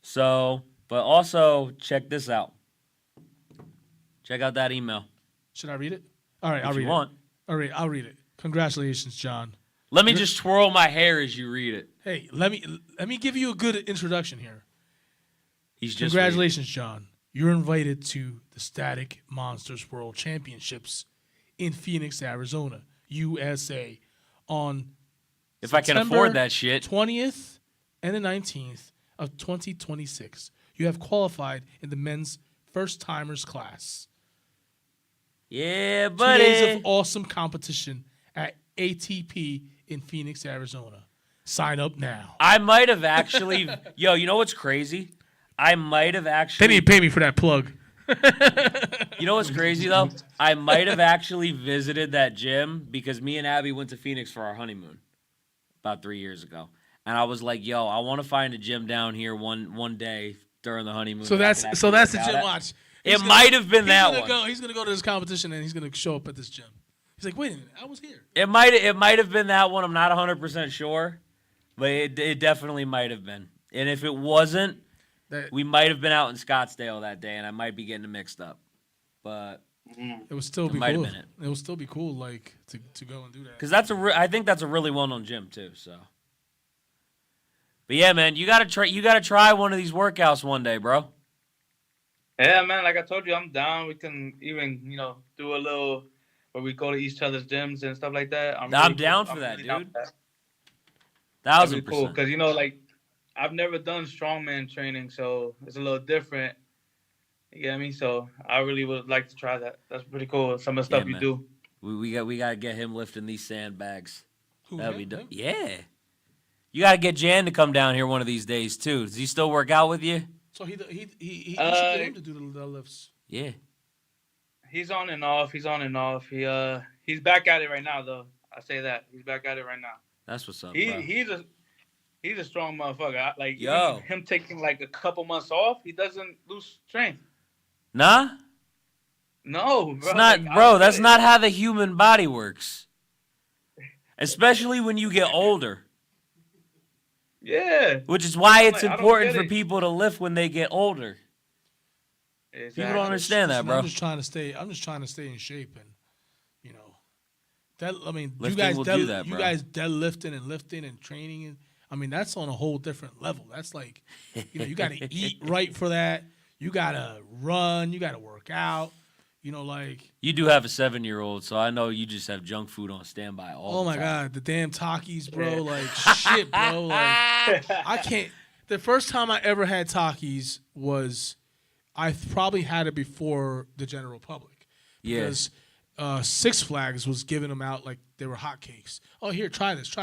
So, but also check this out. Check out that email. Should I read it? All right, If I'll read you it. want. All right, I'll read it. Congratulations, John. Let me just twirl my hair as you read it. Hey, let me give you a good introduction here. He's just Congratulations, John. You're invited to the Static Monsters World Championships in Phoenix, Arizona, USA, on if I can September afford that shit. 20th and the 19th of 2026. You have qualified in the men's first timers class. Yeah, 2 buddy. days of awesome competition at ATP in Phoenix, Arizona. Sign up now. I might have actually. Yo, you know what's crazy? I might have They actually. didn't pay me for that plug. You know what's crazy though? I might have actually visited that gym because me and Abby went to Phoenix for our honeymoon about 3 years ago, and I was like, "Yo, I want to find a gym down here one day during the honeymoon." So that's the gym. Watch. It might have been that one. He's gonna go to this competition and he's gonna show up at this gym. He's like, wait a minute, I was here. It might have been that one. I'm not 100% sure, but it definitely might have been. And if it wasn't, we might have been out in Scottsdale that day, and I might be getting it mixed up. But it would still be might cool. have been it. It would still be cool, like to go and do that. Because I think that's a really well-known gym too. So, but yeah, man, you gotta try one of these workouts one day, bro. Yeah, man. Like I told you, I'm down. We can even do a little where we go to each other's gyms and stuff like that. I'm down for that, dude. 1000%. Cool, because like I've never done strongman training, so it's a little different. You get me? So I really would like to try that. That's pretty cool. Some of the stuff you do. We got to get him lifting these sandbags. That'll be him? Yeah. You got to get Jan to come down here one of these days too. Does he still work out with you? So he should get him to do the lifts. Yeah. He's on and off. He's back at it right now, though. I say that he's back at it right now. That's what's up, bro. He's a strong motherfucker. Like Yo. him taking like a couple months off, he doesn't lose strength. Nah. No, bro. It's not, bro. That's not how the human body works. Especially when you get older. Yeah. Which is why it's I don't important get for it. people to lift when they get older. Exactly. People don't understand that, bro. I'm just trying to stay in shape, and Lifting you guys will do that, you bro. guys deadlifting and lifting and training, and I mean that's on a whole different level. That's like, you got to eat right for that. You got to run. You got to work out. Like. You do have a 7-year-old, so I know you just have junk food on standby all the Oh my time. God, the damn Takis, bro. Like shit, bro. Like I can't. The first time I ever had Takis was, I probably had it before the general public. Because Six Flags was giving them out like they were hotcakes. Oh, here, try this,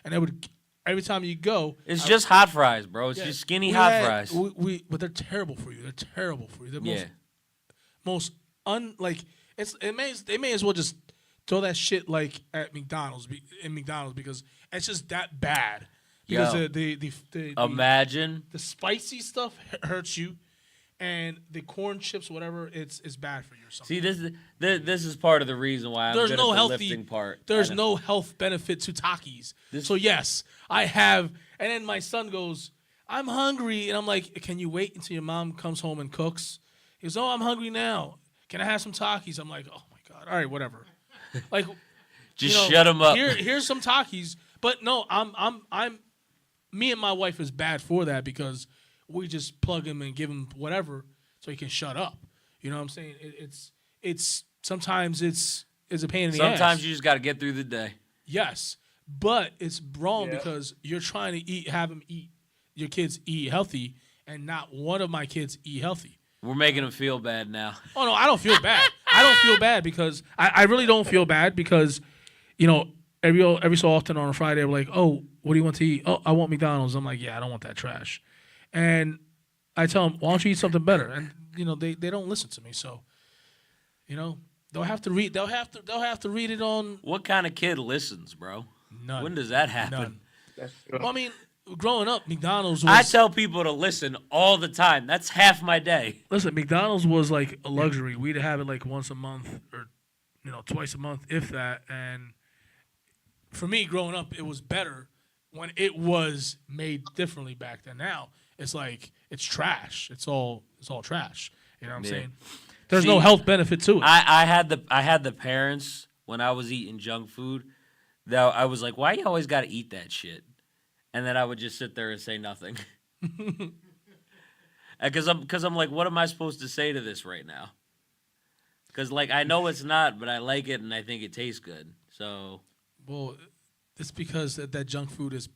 and they would. Every time you go, It's just hot fries, bro. It's just skinny hot fries. But they're terrible for you. They're most they may as well just throw that shit like at McDonald's because it's just that bad. Because Yo, imagine the spicy stuff hurts you, and the corn chips, whatever, it's bad for you or something. See, this is part of the reason why I'm good at the lifting part. There's no health benefit to Takis. So yes, I have. And then my son goes, I'm hungry. And I'm like, can you wait until your mom comes home and cooks? He goes, oh, I'm hungry now. Can I have some Takis? I'm like, oh my God. All right, whatever. Like, Just shut him up. Here's some Takis. But no, I'm me and my wife is bad for that because we just plug him and give him whatever so he can shut up. You know what I'm saying? It's sometimes it's a pain in the ass. Sometimes you just got to get through the day. Yes, but it's wrong because you're trying to have him eat. Your kids eat healthy, and not one of my kids eat healthy. We're making him feel bad now. Oh no, I don't feel bad. I don't feel bad because I really don't feel bad because, you know, every so often on a Friday we're like, oh, what do you want to eat? Oh, I want McDonald's. I'm like, yeah, I don't want that trash, and I tell them, why don't you eat something better? And you know, they don't listen to me, so you know they'll have to read. They'll have to read it on. What kind of kid listens, bro? None. When does that happen? None. That's true. Well, I mean, growing up, McDonald's was... I tell people to listen all the time. That's half my day. Listen, McDonald's was like a luxury. We'd have it like once a month or, you know, twice a month, if that. And for me, growing up, it was better when it was made differently back then. Now, it's like, it's trash. It's all trash. You know what I'm saying? There's no health benefit to it. I had the parents, when I was eating junk food, that I was like, why you always got to eat that shit? And then I would just sit there and say nothing. Because I'm like, what am I supposed to say to this right now? Because, like, I know it's not, but I like it and I think it tastes good. So. Well, it's because that junk food is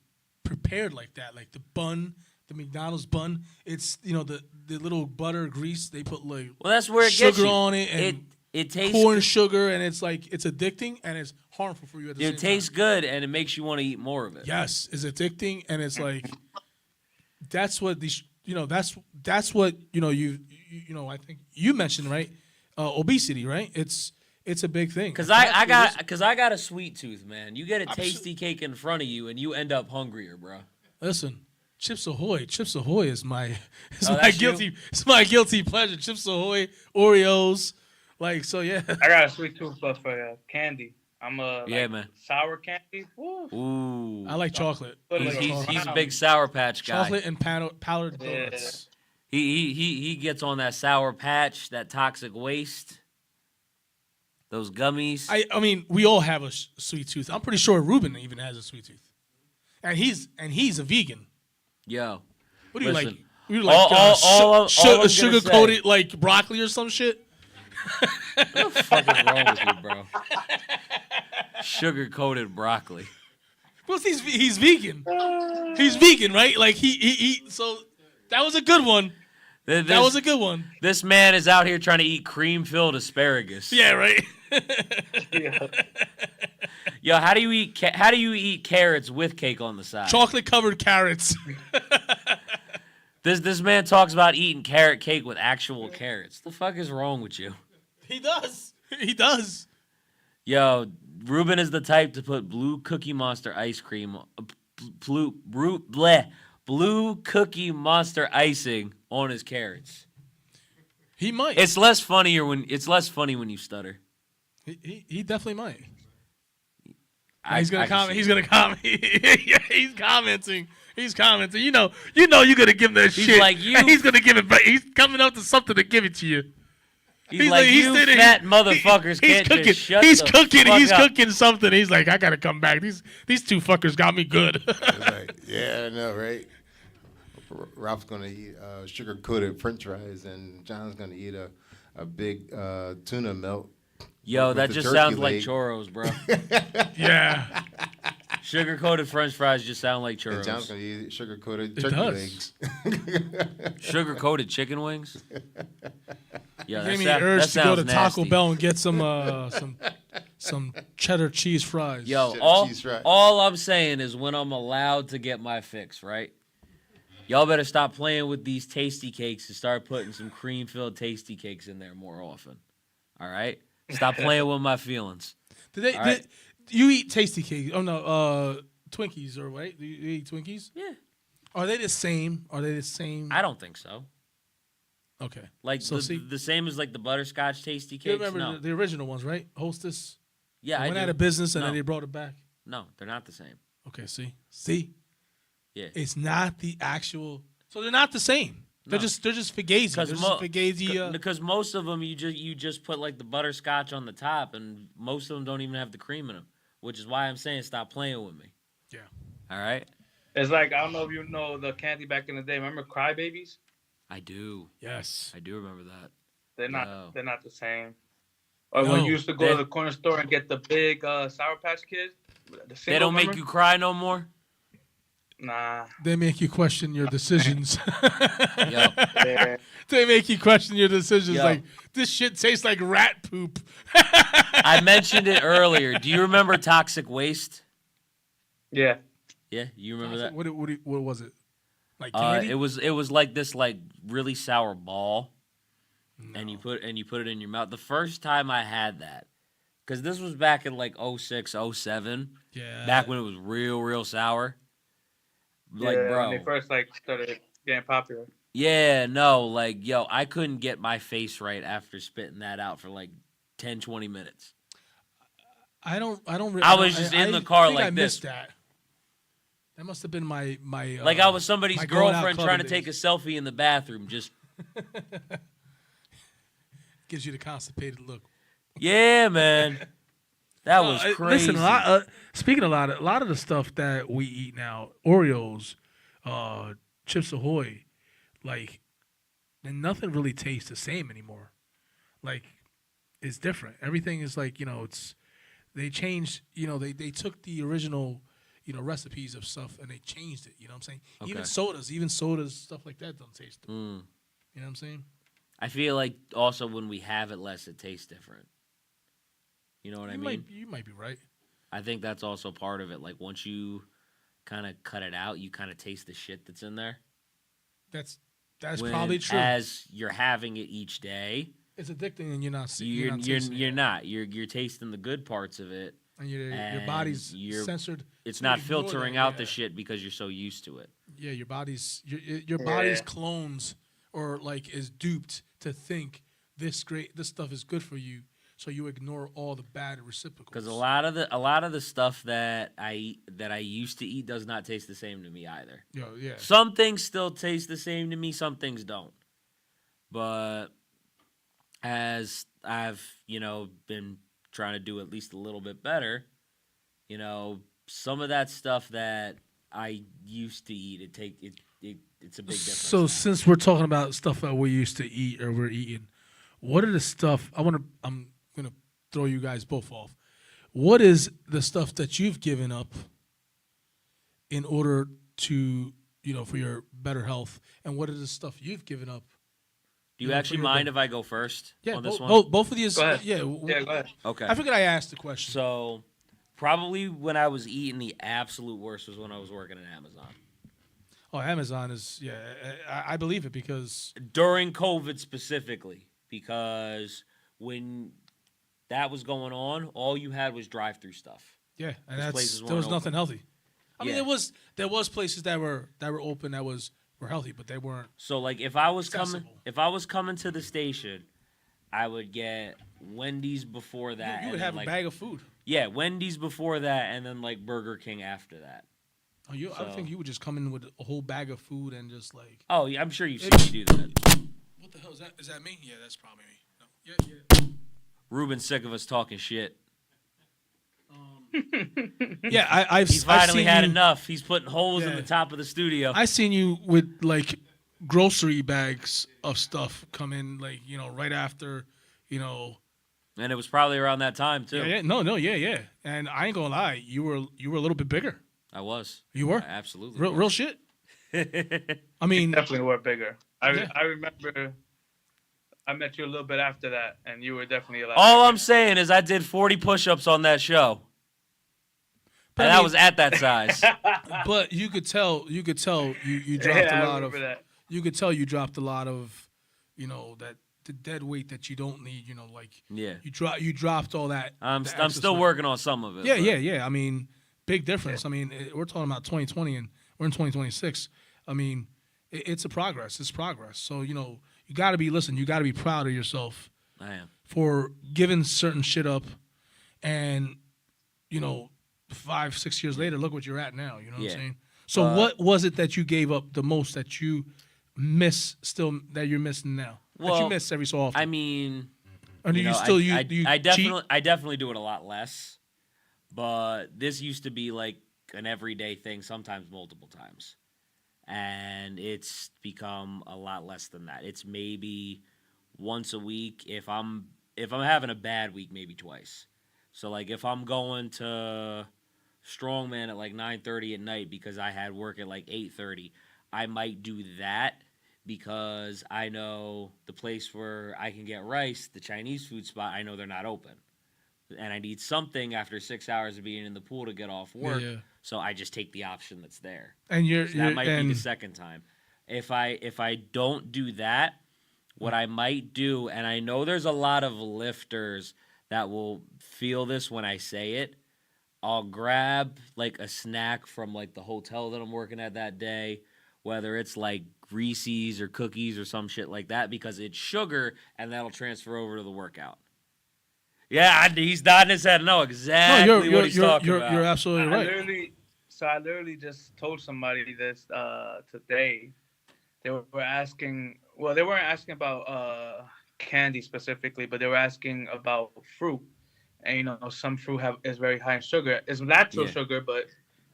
prepared like that. Like the bun, the McDonald's bun, it's, you know, the little butter grease, they put like well, that's where it sugar gets you. on it and it tastes corn good. sugar, and it's like, it's addicting and it's harmful for you at the same time. It tastes good and it makes you want to eat more of it. Yes, it's addicting, and it's like that's what these, you know, that's what, you know, you know, I think you mentioned, right? Obesity, right? It's a big thing. Cause I got a sweet tooth, man. You get a tasty cake in front of you and you end up hungrier, bro. Listen, Chips Ahoy is my you? it's my guilty pleasure. Chips Ahoy, Oreos, like, so yeah. I got a sweet tooth, but for candy, I'm man. Sour candy. Woo. Ooh. I like chocolate. He's a big Sour Patch guy. Chocolate and powdered donuts. He gets on that Sour Patch, that toxic waste, those gummies. I mean, we all have a sweet tooth. I'm pretty sure Ruben even has a sweet tooth, and he's a vegan. Yo, what do you listen, like? You like sugar coated like broccoli or some shit? What the fuck is wrong with you, bro? Sugar coated broccoli. Well, he's vegan. He's vegan, right? Like he so that was a good one. That was a good one. This man is out here trying to eat cream-filled asparagus. Yeah, right. Yeah. Yo, how do you eat carrots with cake on the side? Chocolate covered carrots. This man talks about eating carrot cake with actual carrots. The fuck is wrong with you? He does. He does. Yo, Ruben is the type to put blue Cookie Monster ice cream, blue Cookie Monster icing on his carrots. He might. It's less funny when you stutter. He definitely might. He's gonna comment. He's gonna comment. Yeah, he's commenting. He's commenting. You know, you're gonna give him that shit. Like you. And he's gonna give it back. He's coming up to something to give it to you. He's like you fat motherfuckers can't cooking. just shut He's the cooking. fuck He's up. cooking something. He's like, I gotta come back. These two fuckers got me good. Like, yeah, I know, right? Ralph's gonna eat sugar-coated French fries, and John's gonna eat a big tuna melt. Yo, that just sounds like churros, bro. Yeah. Sugar-coated French fries just sound like churros. And John's gonna eat sugar-coated It turkey does. legs. Sugar-coated chicken wings. Yeah, Gave me the urge to go to Taco Bell and get some cheddar cheese fries. Yo, Cheddar cheese fries. all I'm saying is when I'm allowed to get my fix, right? Y'all better stop playing with these tasty cakes and start putting some cream-filled tasty cakes in there more often. All right? Stop playing with my feelings. Did you eat tasty cake? Oh no, Twinkies or right? Do you eat Twinkies? Yeah. Are they the same? I don't think so. Okay. Like So the same as like the butterscotch tasty You cakes. remember No. the original ones, right? Hostess. Yeah, They I went do. out of business and No. then they brought it back. No, they're not the same. Okay. See. Yeah, Yeah. It's not the actual. So they're not the same. They're just fugazi. They're just fugazi. Because most of them you just put like the butterscotch on the top, and most of them don't even have the cream in them. Which is why I'm saying stop playing with me. Yeah. All right. It's like, I don't know if you know the candy back in the day. Remember Crybabies? I do. Yes. I do remember that. They're not the same. Or when you used to go to the corner store and get the big Sour Patch Kids. They don't make you cry no more? Nah. They make you question your decisions. Yeah. They make you question your decisions. Yo. Like, this shit tastes like rat poop. I mentioned it earlier. Do you remember Toxic Waste? Yeah. Yeah, you remember that? What was it? Like candy? It was like this like really sour ball, and you put it in your mouth. The first time I had that, because this was back in like 06, 07. Yeah. Back when it was real sour. Like, yeah, bro. when they first like started getting popular. Yeah, no, like, yo, I couldn't get my face right after spitting that out for like 10, 20 minutes. I was just in the car think like I this. missed that. That must have been my Like I was somebody's my going out girlfriend clubbing trying to days. take a selfie in the bathroom. Just Gives you the constipated look. yeah, man. That was crazy. Listen, speaking of a lot of the stuff that we eat now, Oreos, Chips Ahoy, like, and nothing really tastes the same anymore. Like, it's different. Everything is like, they changed, they took the original, recipes of stuff and they changed it. You know what I'm saying? Okay. Even sodas, stuff like that don't taste. You know what I'm saying? I feel like also when we have it less, it tastes different. You know what I mean? You might be right. I think that's also part of it. Like once you kind of cut it out, you kind of taste the shit that's in there. That's probably true. As you're having it each day, it's addicting, and you're not you're tasting the good parts of it, and your body's censored. It's not filtering out the shit because you're so used to it. Yeah, your body's clones or like is duped to think this stuff is good for you. So you ignore all the bad reciprocals. Because a lot of the stuff that I used to eat does not taste the same to me either. Yeah. Some things still taste the same to me. Some things don't. But as I've been trying to do at least a little bit better, some of that stuff that I used to eat, it's a big difference. So since we're talking about stuff that we used to eat or we're eating, what are the stuff I'm gonna throw you guys both off. What is the stuff that you've given up in order to, for your better health, and what is the stuff you've given up? Do you actually mind if I go first on this one? Both of these. Go ahead. Yeah, go ahead. Okay. I figured I asked the question. So, probably when I was eating the absolute worst was when I was working at Amazon. Oh, Amazon is, I believe it because during COVID specifically, because when that was going on, all you had was drive-through stuff. Yeah, and there was open. nothing healthy. I mean, there was places that were open that were healthy, but they weren't. So like if I was accessible. coming to the station, I would get Wendy's before that. You would have a bag of food. Yeah, Wendy's before that, and then like Burger King after that. Oh, I think you would just come in with a whole bag of food and just like. Oh, yeah, I'm sure you've seen me do that. What the hell is that? Is that me? Yeah, that's probably me. No. Yeah. Ruben's sick of us talking shit. Yeah, He's finally had enough. He's putting holes in the top of the studio. I seen you with like grocery bags of stuff come in, like right after, And it was probably around that time too. Yeah. Yeah. And I ain't gonna lie, you were a little bit bigger. I was. You were? Absolutely. Real shit. I mean, definitely were bigger. I remember I met you a little bit after that, and you were definitely a lot All bigger. I'm saying is I did 40 push-ups on that show. And I was at that size. But you could tell you dropped a lot of that. You could tell you dropped a lot of, that the dead weight that you don't need, Yeah. You dropped all that. I'm still working on some of it. Yeah. I mean, big difference. I mean, we're talking about 2020 and we're in 2026. I mean, it's a progress. It's progress. So, you got to be proud of yourself. I am. For giving certain shit up and, 5-6 years later, look what you're at now. You know what I'm saying? So what was it that you gave up the most that you miss still that you're missing now? That you miss every so often. I mean, or do you still do you cheat? I definitely do it a lot less. But this used to be like an everyday thing, sometimes multiple times. And it's become a lot less than that. It's maybe once a week. If I'm having a bad week, maybe twice. So like if I'm going to strongman at like 9:30 at night because I had work at like 8:30, I might do that because I know the place where I can get rice, the Chinese food spot, I know they're not open. And I need something after 6 hours of being in the pool to get off work. Yeah. So I just take the option that's there. And that might be the second time. If I don't do that, what I might do, and I know there's a lot of lifters that will feel this when I say it, I'll grab like a snack from like the hotel that I'm working at that day, whether it's like Reese's or cookies or some shit like that, because it's sugar and that'll transfer over to the workout. Yeah, he's nodding his head. No, exactly what he's talking about. You're absolutely right. I literally just told somebody this today. They were asking. Well, they weren't asking about candy specifically, but they were asking about fruit. And some fruit is very high in sugar. It's natural sugar, but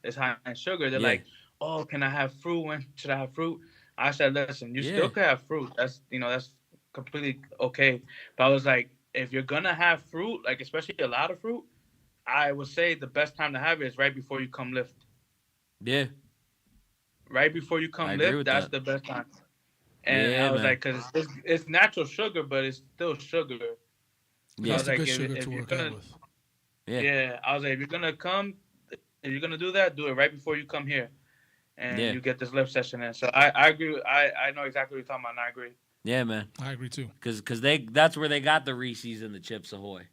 it's high in sugar. They're like, "Oh, can I have fruit? When should I have fruit?" I said, "Listen, you still can have fruit. That's completely okay." But I was like, if you're gonna have fruit, like especially a lot of fruit, I would say the best time to have it is right before you come lift. Yeah. Right before you come lift, that's the best time. And I was like, because it's natural sugar, but it's still sugar. Yeah, it's good sugar to work out with. Yeah, I was like, if you're gonna do that, do it right before you come here, and you get this lift session in. So I agree. I know exactly what you're talking about, and I agree. Yeah, man. I agree too. Because that's where they got the Reese's and the Chips Ahoy.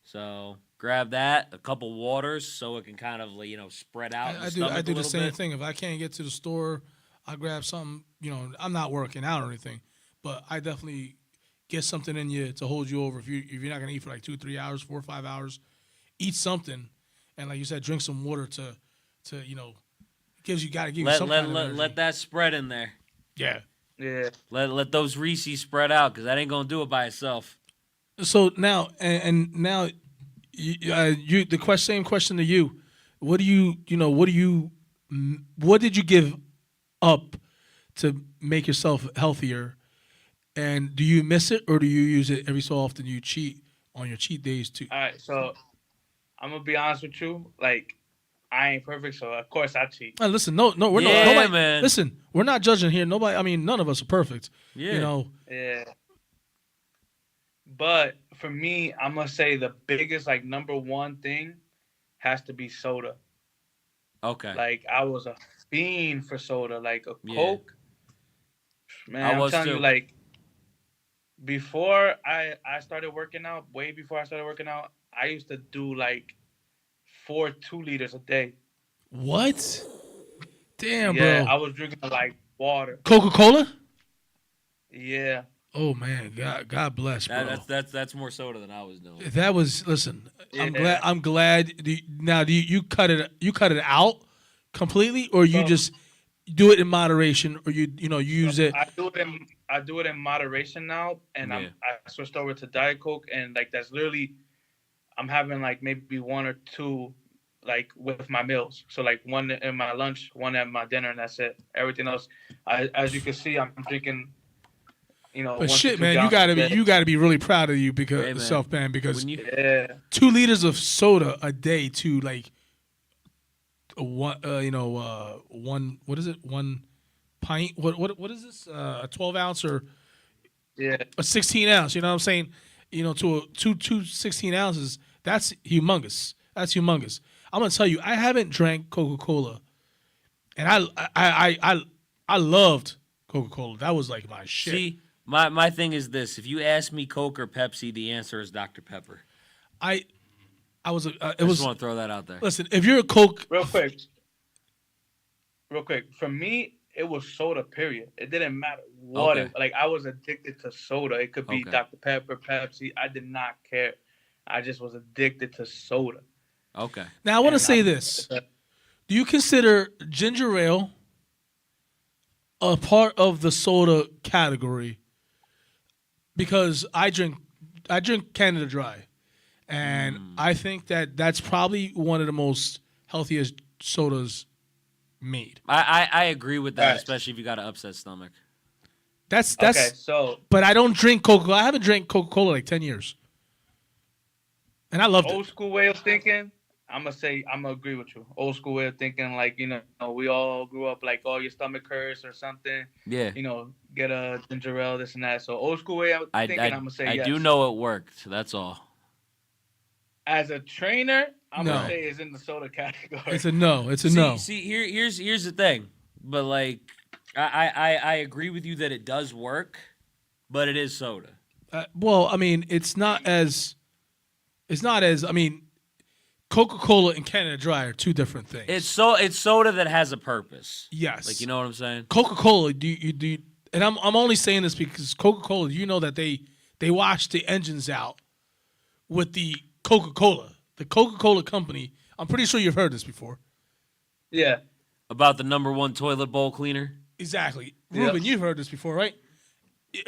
So grab that, a couple waters, so it can kind of spread out. I do the same thing. If I can't get to the store, I grab something. I'm not working out or anything, but I definitely get something in you to hold you over. If you're not gonna eat for like 2-3 hours, 4 or 5 hours, eat something, and like you said, drink some water to gotta give you some kind of energy. Let that spread in there. Yeah. Yeah. Let those Reese's spread out, because that ain't gonna do it by itself. So now now, same question to you. What did you give up to make yourself healthier? And do you miss it, or do you use it every so often? You cheat on your cheat days too? All right, so I'm gonna be honest with you. Like, I ain't perfect, so of course I cheat. Listen, we're nobody. Man. Listen, we're not judging here. Nobody. I mean, none of us are perfect. Yeah. Yeah. But for me, I'm gonna say the biggest, number one thing, has to be soda. Okay. Like, I was a fiend for soda, like a Coke. Man, I'm telling you, before I started working out, way before I started working out, I used to do 4 2-liters a day. What? Damn, bro. Yeah, I was drinking water. Coca-Cola? Yeah. Oh man, God bless, bro. That's more soda than I was doing. That was I'm glad. Now, do you cut it out completely, or you just do it in moderation, or you use it? I do it in moderation now, and I switched over to Diet Coke, and that's literally, I'm having maybe 1 or 2 with my meals. So 1 in my lunch, 1 at my dinner, and that's it. Everything else, as you can see, I'm drinking. But shit, man, you gotta be really proud of you because yourself, man, because 2 liters of soda a day to one what is it, 1 pint? What is this? A 12 ounce or a 16 ounce? You know what I'm saying? To a two 16 ounces. That's humongous. I'm gonna tell you, I haven't drank Coca-Cola, and I loved Coca-Cola. That was my shit. See, my thing is this: if you ask me Coke or Pepsi, the answer is Dr. Pepper. I just want to throw that out there. Listen, if you're a Coke, real quick, for me, it was soda. Period. It didn't matter what I was addicted to soda. It could be Dr. Pepper, Pepsi. I did not care. I just was addicted to soda. Okay. Now I want to say this: Do you consider ginger ale a part of the soda category? Because I drink Canada Dry, and I think that that's probably one of the most healthiest sodas made. I agree with that, Right. especially if you got an upset stomach. That's Okay, so But I don't drink Coca-Cola. I haven't drank Coca-Cola like 10 years. And I loved old it. school way of thinking, I'm gonna agree with you. Old school way of thinking, like, we all grew up like, oh, your stomach hurts or something. Yeah. Get a ginger ale, this and that. So old school way of thinking, I'm gonna say I yes. do know it worked. That's all. As a trainer, I'm No. gonna say it's in the soda category. It's a no. It's a no. See, here's the thing. But like, I agree with you that it does work, but it is soda. Well, I mean, it's not as. I mean, Coca-Cola and Canada Dry are two different things. It's soda that has a purpose. Yes. Like, you know what I'm saying? Coca-Cola, do you and I'm only saying this because Coca-Cola, you know that they wash the engines out with the Coca-Cola. The Coca-Cola company, I'm pretty sure you've heard this before. Yeah. About the #1 toilet bowl cleaner? Exactly. Yep. Ruben, you've heard this before, right?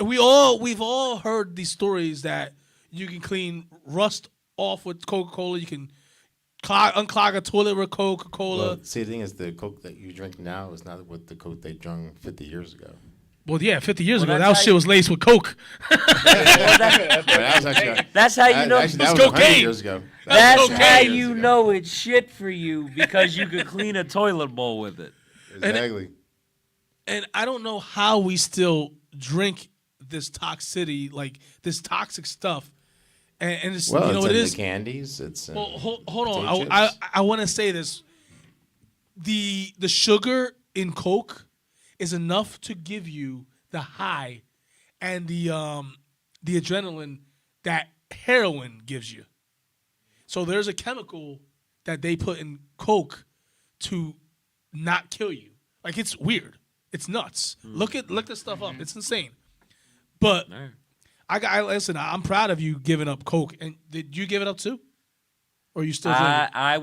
We've all heard these stories that you can clean rust off with Coca-Cola. You can unclog a toilet with Coca-Cola. Well, see, the thing is, the Coke that you drink now is not what the Coke they drank 50 years ago. Well, yeah, 50 years ago, that's that how shit was laced with Coke. That was actually, That's how you know. actually, that It's was 100 cocaine. years ago. That's was cocaine. 100 how years you ago. know it's shit for you, because you could clean a toilet bowl with it. Exactly. And I don't know how we still drink this toxicity, like this toxic stuff. And it's, Well, you know it's what it in is? the candies. It's in Well, hold on. potato I chips. want to say this. The sugar in Coke is enough to give you the high and the adrenaline that heroin gives you. So there's a chemical that they put in Coke to not kill you. Like, it's weird. It's nuts. Look this stuff up. It's insane. But All right. listen. I'm proud of you giving up Coke. And did you give it up too? Or are you still drinking? I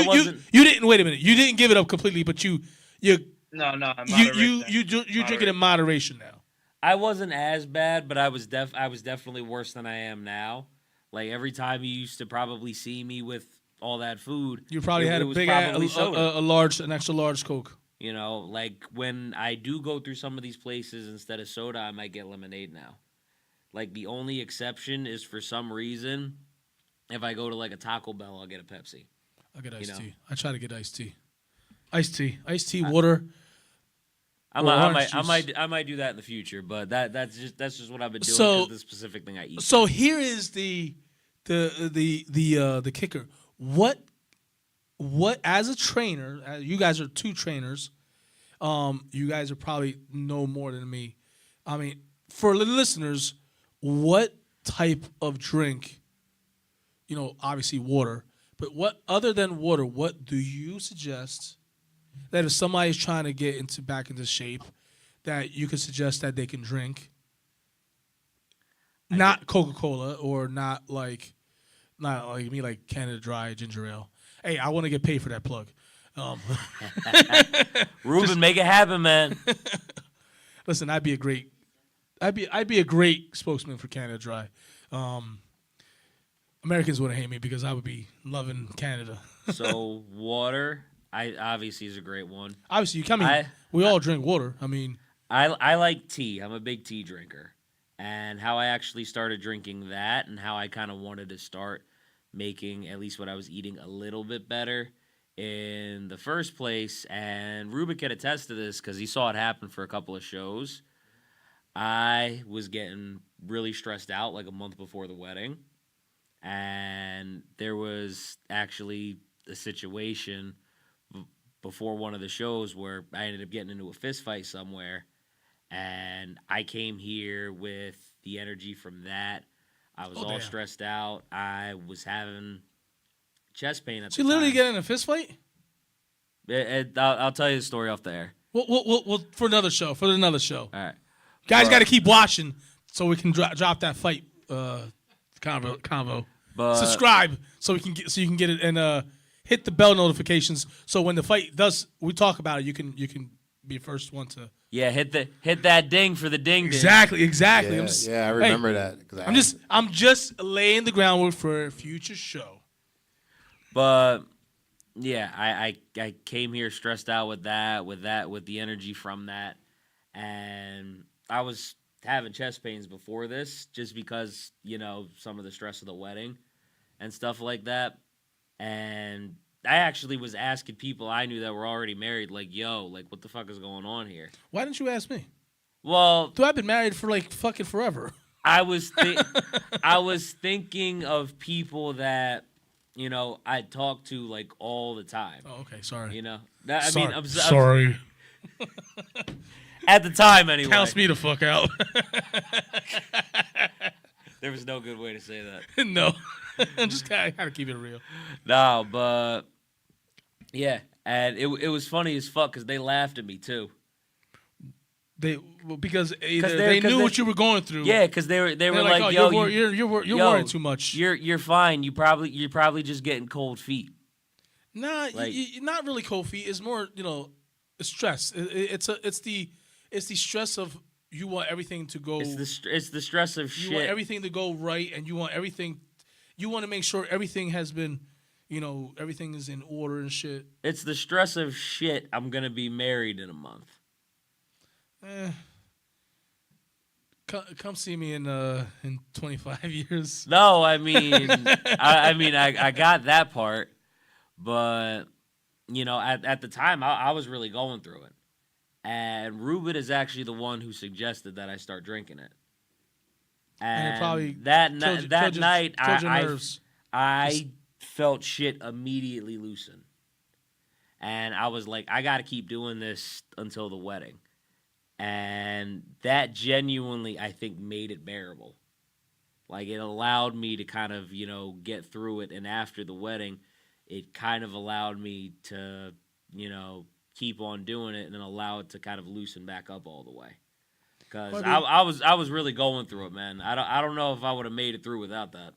You wasn't. You didn't. Wait a minute. You didn't give it up completely, but you No. you drink it in moderation now. I wasn't as bad, but I was definitely worse than I am now. Like, every time you used to probably see me with all that food, You probably had it a was big probably soda. an extra large Coke. You know, like, when I do go through some of these places, instead of soda, I might get lemonade now. Like, the only exception is, for some reason, if I go to like a Taco Bell, I'll get a Pepsi. I get iced know. tea. I try to get iced tea. Iced tea, water. I might do that in the future, but that's just what I've been doing So- because the specific thing I eat. So here is the kicker. What as a trainer? You guys are two trainers. You guys are probably know more than me. I mean, for the listeners, what type of drink? You know, obviously water. But what other than water? What do you suggest that if somebody's trying to get back into shape, that you could suggest that they can drink? Not Coca-Cola or not like me, like Canada Dry ginger ale. Hey, I want to get paid for that plug. Ruben, make it happen, man. Listen, I'd be a great spokesman for Canada Dry. Americans wouldn't hate me because I would be loving Canada. So water, obviously is a great one. Obviously, we all drink water. I mean, I like tea. I'm a big tea drinker. And how I actually started drinking that, and how I kind of wanted to start making at least what I was eating a little bit better in the first place. And Ruben can attest to this because he saw it happen for a couple of shows. I was getting really stressed out like a month before the wedding. And there was actually a situation before one of the shows where I ended up getting into a fist fight somewhere. And I came here with the energy from that. I was all stressed out. I was having chest pain at the you time. literally get in a fist fight? I'll tell you the story off the air. Well, for another show. For another show. All right. Guys got to keep watching so we can drop that fight convo. But Subscribe so you can get it and hit the bell notifications so when the fight we talk about it, you can be the first one to. Yeah, hit that ding for the ding. Exactly. Yeah, I remember that. I'm just laying the groundwork for a future show. But yeah, I came here stressed out with the energy from that, and I was having chest pains before this just because some of the stress of the wedding and stuff like that, and I actually was asking people I knew that were already married, like, yo, like, what the fuck is going on here? Why didn't you ask me? Well, dude, I've been married for like fucking forever. I was thinking of people that I talk to like all the time. Oh, okay, sorry. I'm sorry. At the time, anyway. Counts me the fuck out. There was no good way to say that. No. Just gotta keep it real. No, but yeah, and it was funny as fuck because they laughed at me too. Because they knew what you were going through. Yeah, because they were like, oh, yo, you're worrying too much. You're fine. You're probably just getting cold feet. Nah, not really cold feet. It's more stress. It's the stress of you want everything to go. It's the stress of shit. You want everything to go right, and you want everything. You want to make sure everything has been, everything is in order and shit. It's the stress of shit. I'm gonna be married in a month. Come see me in 25 years. No, I mean, I got that part, but at the time I was really going through it, and Ruben is actually the one who suggested that I start drinking it. And it probably that night I felt shit immediately loosen, and I was like, I got to keep doing this until the wedding. And that genuinely, I think, made it bearable. Like, it allowed me to kind of, get through it. And after the wedding, it kind of allowed me to, keep on doing it and then allow it to kind of loosen back up all the way. Because I was really going through it, man. I don't know if I would have made it through without that.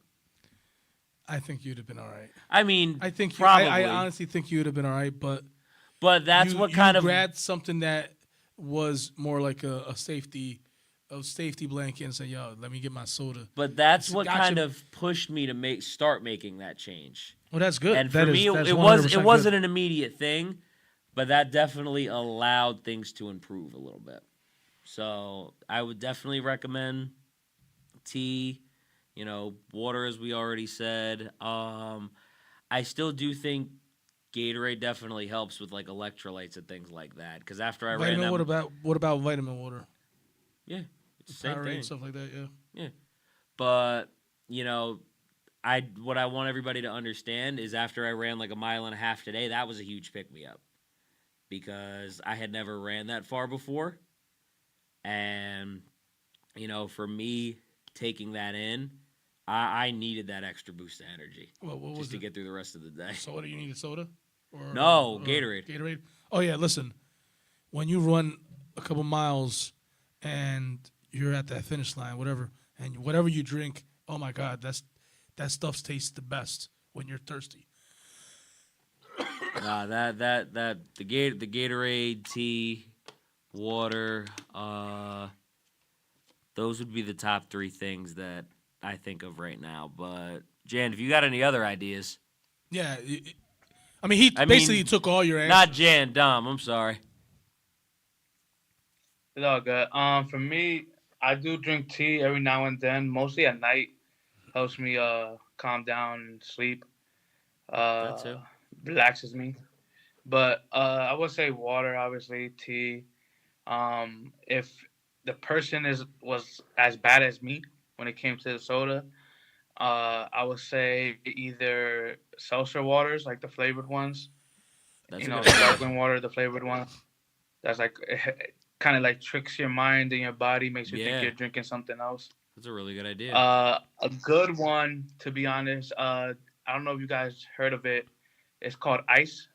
I think you'd have been all right. I mean, I think probably. I honestly think you would have been all right, but that's what kind of grabbed something that was more like a safety blanket and say, yo, let me get my soda. But that's what kind of pushed me to start making that change. Well, that's good. And for me, it wasn't an immediate thing, but that definitely allowed things to improve a little bit. So I would definitely recommend tea, water, as we already said. I still do think Gatorade definitely helps with like electrolytes and things like that. Because after I ran them, what about vitamin water? Yeah, it's the same thing. Stuff like that. Yeah. Yeah, but what I want everybody to understand is after I ran like a mile and a half today, that was a huge pick me up because I had never ran that far before, and for me taking that in, I needed that extra boost of energy just to get through the rest of the day. Soda? You needed soda? No, Gatorade. Gatorade? Oh, yeah, listen. When you run a couple miles and you're at that finish line, and whatever you drink, oh, my God, that stuff tastes the best when you're thirsty. Nah, the Gatorade, tea, water, those would be the top three things that I think of right now. But Jan, if you got any other ideas, yeah, he basically took all your answers. Not Jan, Dom. I'm sorry. It's all good. For me, I do drink tea every now and then, mostly at night. Helps me calm down and sleep. That too. Relaxes me. But I would say water, obviously, tea. If the person was as bad as me when it came to the soda, I would say either seltzer waters, like the flavored ones. That's sparkling water, the flavored one. That's like kind of like tricks your mind and your body, makes you think you're drinking something else. That's a really good idea. A good one, to be honest. I don't know if you guys heard of it. It's called ice.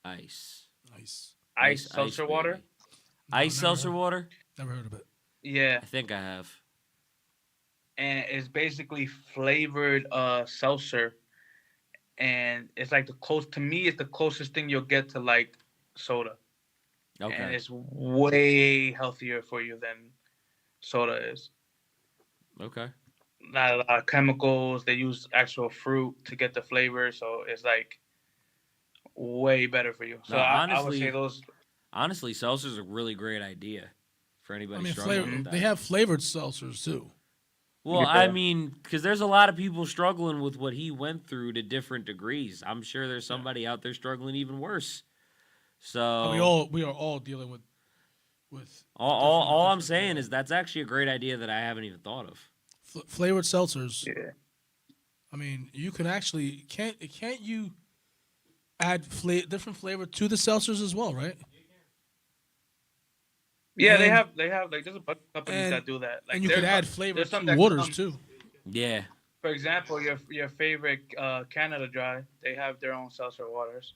Ice seltzer water. Ice seltzer water? Never heard of it. Yeah. I think I have. And it's basically flavored seltzer. and it's like to me, it's the closest thing you'll get to like soda. Okay. And it's way healthier for you than soda is. Okay. Not a lot of chemicals. They use actual fruit to get the flavor, so it's like way better for you. So No, I would say those. Honestly, seltzer's a really great idea for anybody I mean, struggling with that. they have flavored seltzers too. Well, I mean, because there's a lot of people struggling with what he went through to different degrees. I'm sure there's somebody out there struggling even worse. So we are all dealing with all I'm saying is that's actually a great idea that I haven't even thought of. Flavored seltzers. Yeah. I mean, you can actually can't you add different flavor to the seltzers as well, right? Yeah, And- they have like there's a bunch of companies that do that. Like, and you there's could add some- flavor there's some to that waters come- too. Yeah. For example, your favorite Canada Dry, they have their own seltzer waters.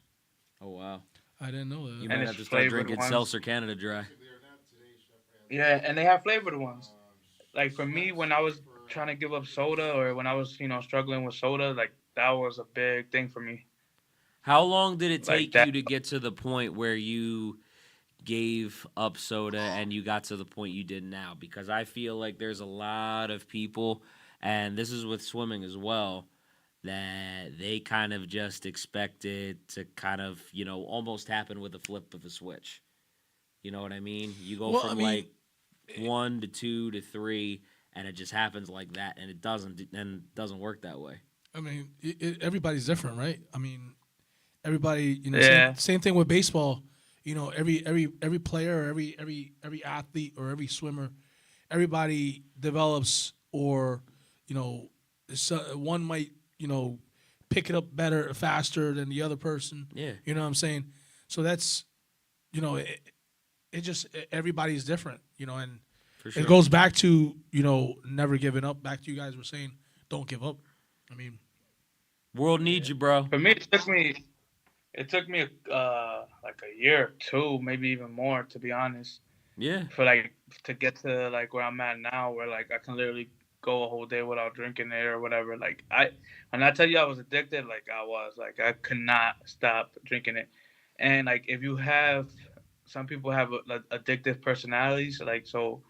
Oh wow. I didn't know that. You And might it's have to start flavored drinking ones. Seltzer Canada Dry. Yeah, and they have flavored ones. Like for me, when I was trying to give up soda, or when I was struggling with soda, like that was a big thing for me. How long did it Like take that- you to get to the point where you gave up soda and you got to the point you did now? Because I feel like there's a lot of people, and this is with swimming as well, that they kind of just expect it to kind of, almost happen with a flip of a switch. You know what I mean? You go Well, from I mean, like 1 to 2 to 3, and it just happens like that, and it doesn't work that way. I mean, everybody's different, right? I mean, everybody, Yeah. same thing with baseball. Every player, every athlete, or every swimmer, everybody develops, or one might pick it up better, faster than the other person. Yeah. You know what I'm saying? So that's, everybody's different, and For sure. it goes back to never giving up. Back to you guys were saying, don't give up. I mean, World needs you, bro. For me, it took me like a year or two, maybe even more, to be honest, Yeah. for like to get to like where I'm at now, where like I can literally go a whole day without drinking it or whatever. Like when I tell you I was addicted, like I could not stop drinking it. And like if you have, some people have addictive personalities, like, so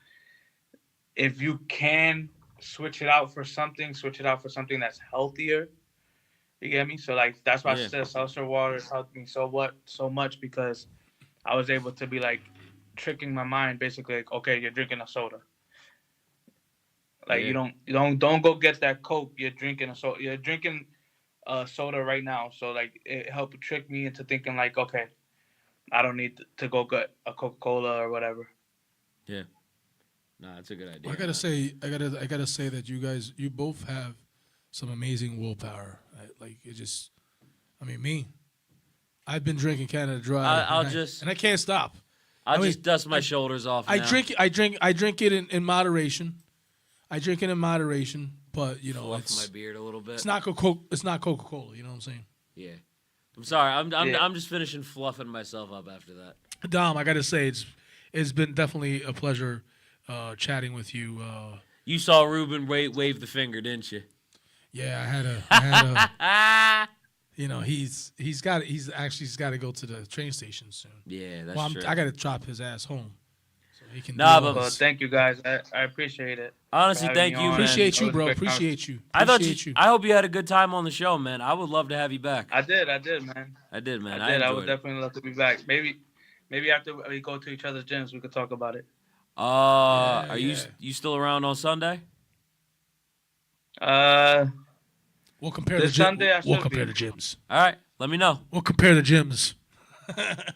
if you can switch it out for something that's healthier. You get me? So like that's why I said seltzer water has helped me so much, because I was able to be like tricking my mind, basically, like, okay, you're drinking a soda. Like you don't go get that Coke. You're drinking a soda. You're drinking soda right now. So like it helped trick me into thinking like, okay, I don't need to go get a Coca-Cola or whatever. Yeah. No, that's a good idea. I gotta say that you both have some amazing willpower. Me, I've been drinking Canada Dry. and I can't stop. I'll just dust my shoulders off. I now. drink it in moderation. I drink it in moderation, but Fluff my beard a little bit. it's not Coca-Cola. You know what I'm saying? Yeah. I'm sorry. I'm just finishing fluffing myself up after that. Dom, I gotta say it's been definitely a pleasure chatting with you. You saw Ruben wave the finger, didn't you? Yeah, I had a he's got to go to the train station soon. Yeah, that's true. I got to drop his ass home so he can. Well, thank you guys. I appreciate it. Honestly, thank you, man. Appreciate you, bro. Appreciate you. I hope you had a good time on the show, man. I would love to have you back. I did, man. I did, man. I would definitely love to be back. Maybe after we go to each other's gyms, we could talk about it. Are you still around on Sunday? We'll compare this Sunday. We'll compare the gyms. All right, let me know. We'll compare the gyms.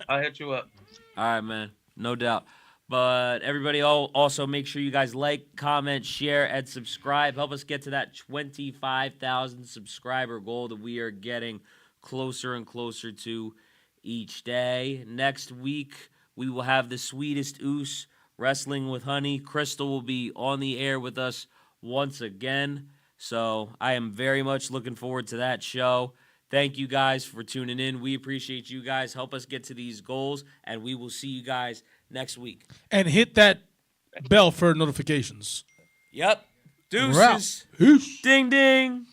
I'll hit you up. All right, man. No doubt. But everybody, also make sure you guys like, comment, share, and subscribe. Help us get to that 25,000 subscriber goal that we are getting closer and closer to each day. Next week, we will have the sweetest oos wrestling with honey. Crystal will be on the air with us once again. So I am very much looking forward to that show. Thank you guys for tuning in. We appreciate you guys. Help us get to these goals, and we will see you guys next week. And hit that bell for notifications. Yep. Deuces. Peace. Ding, ding.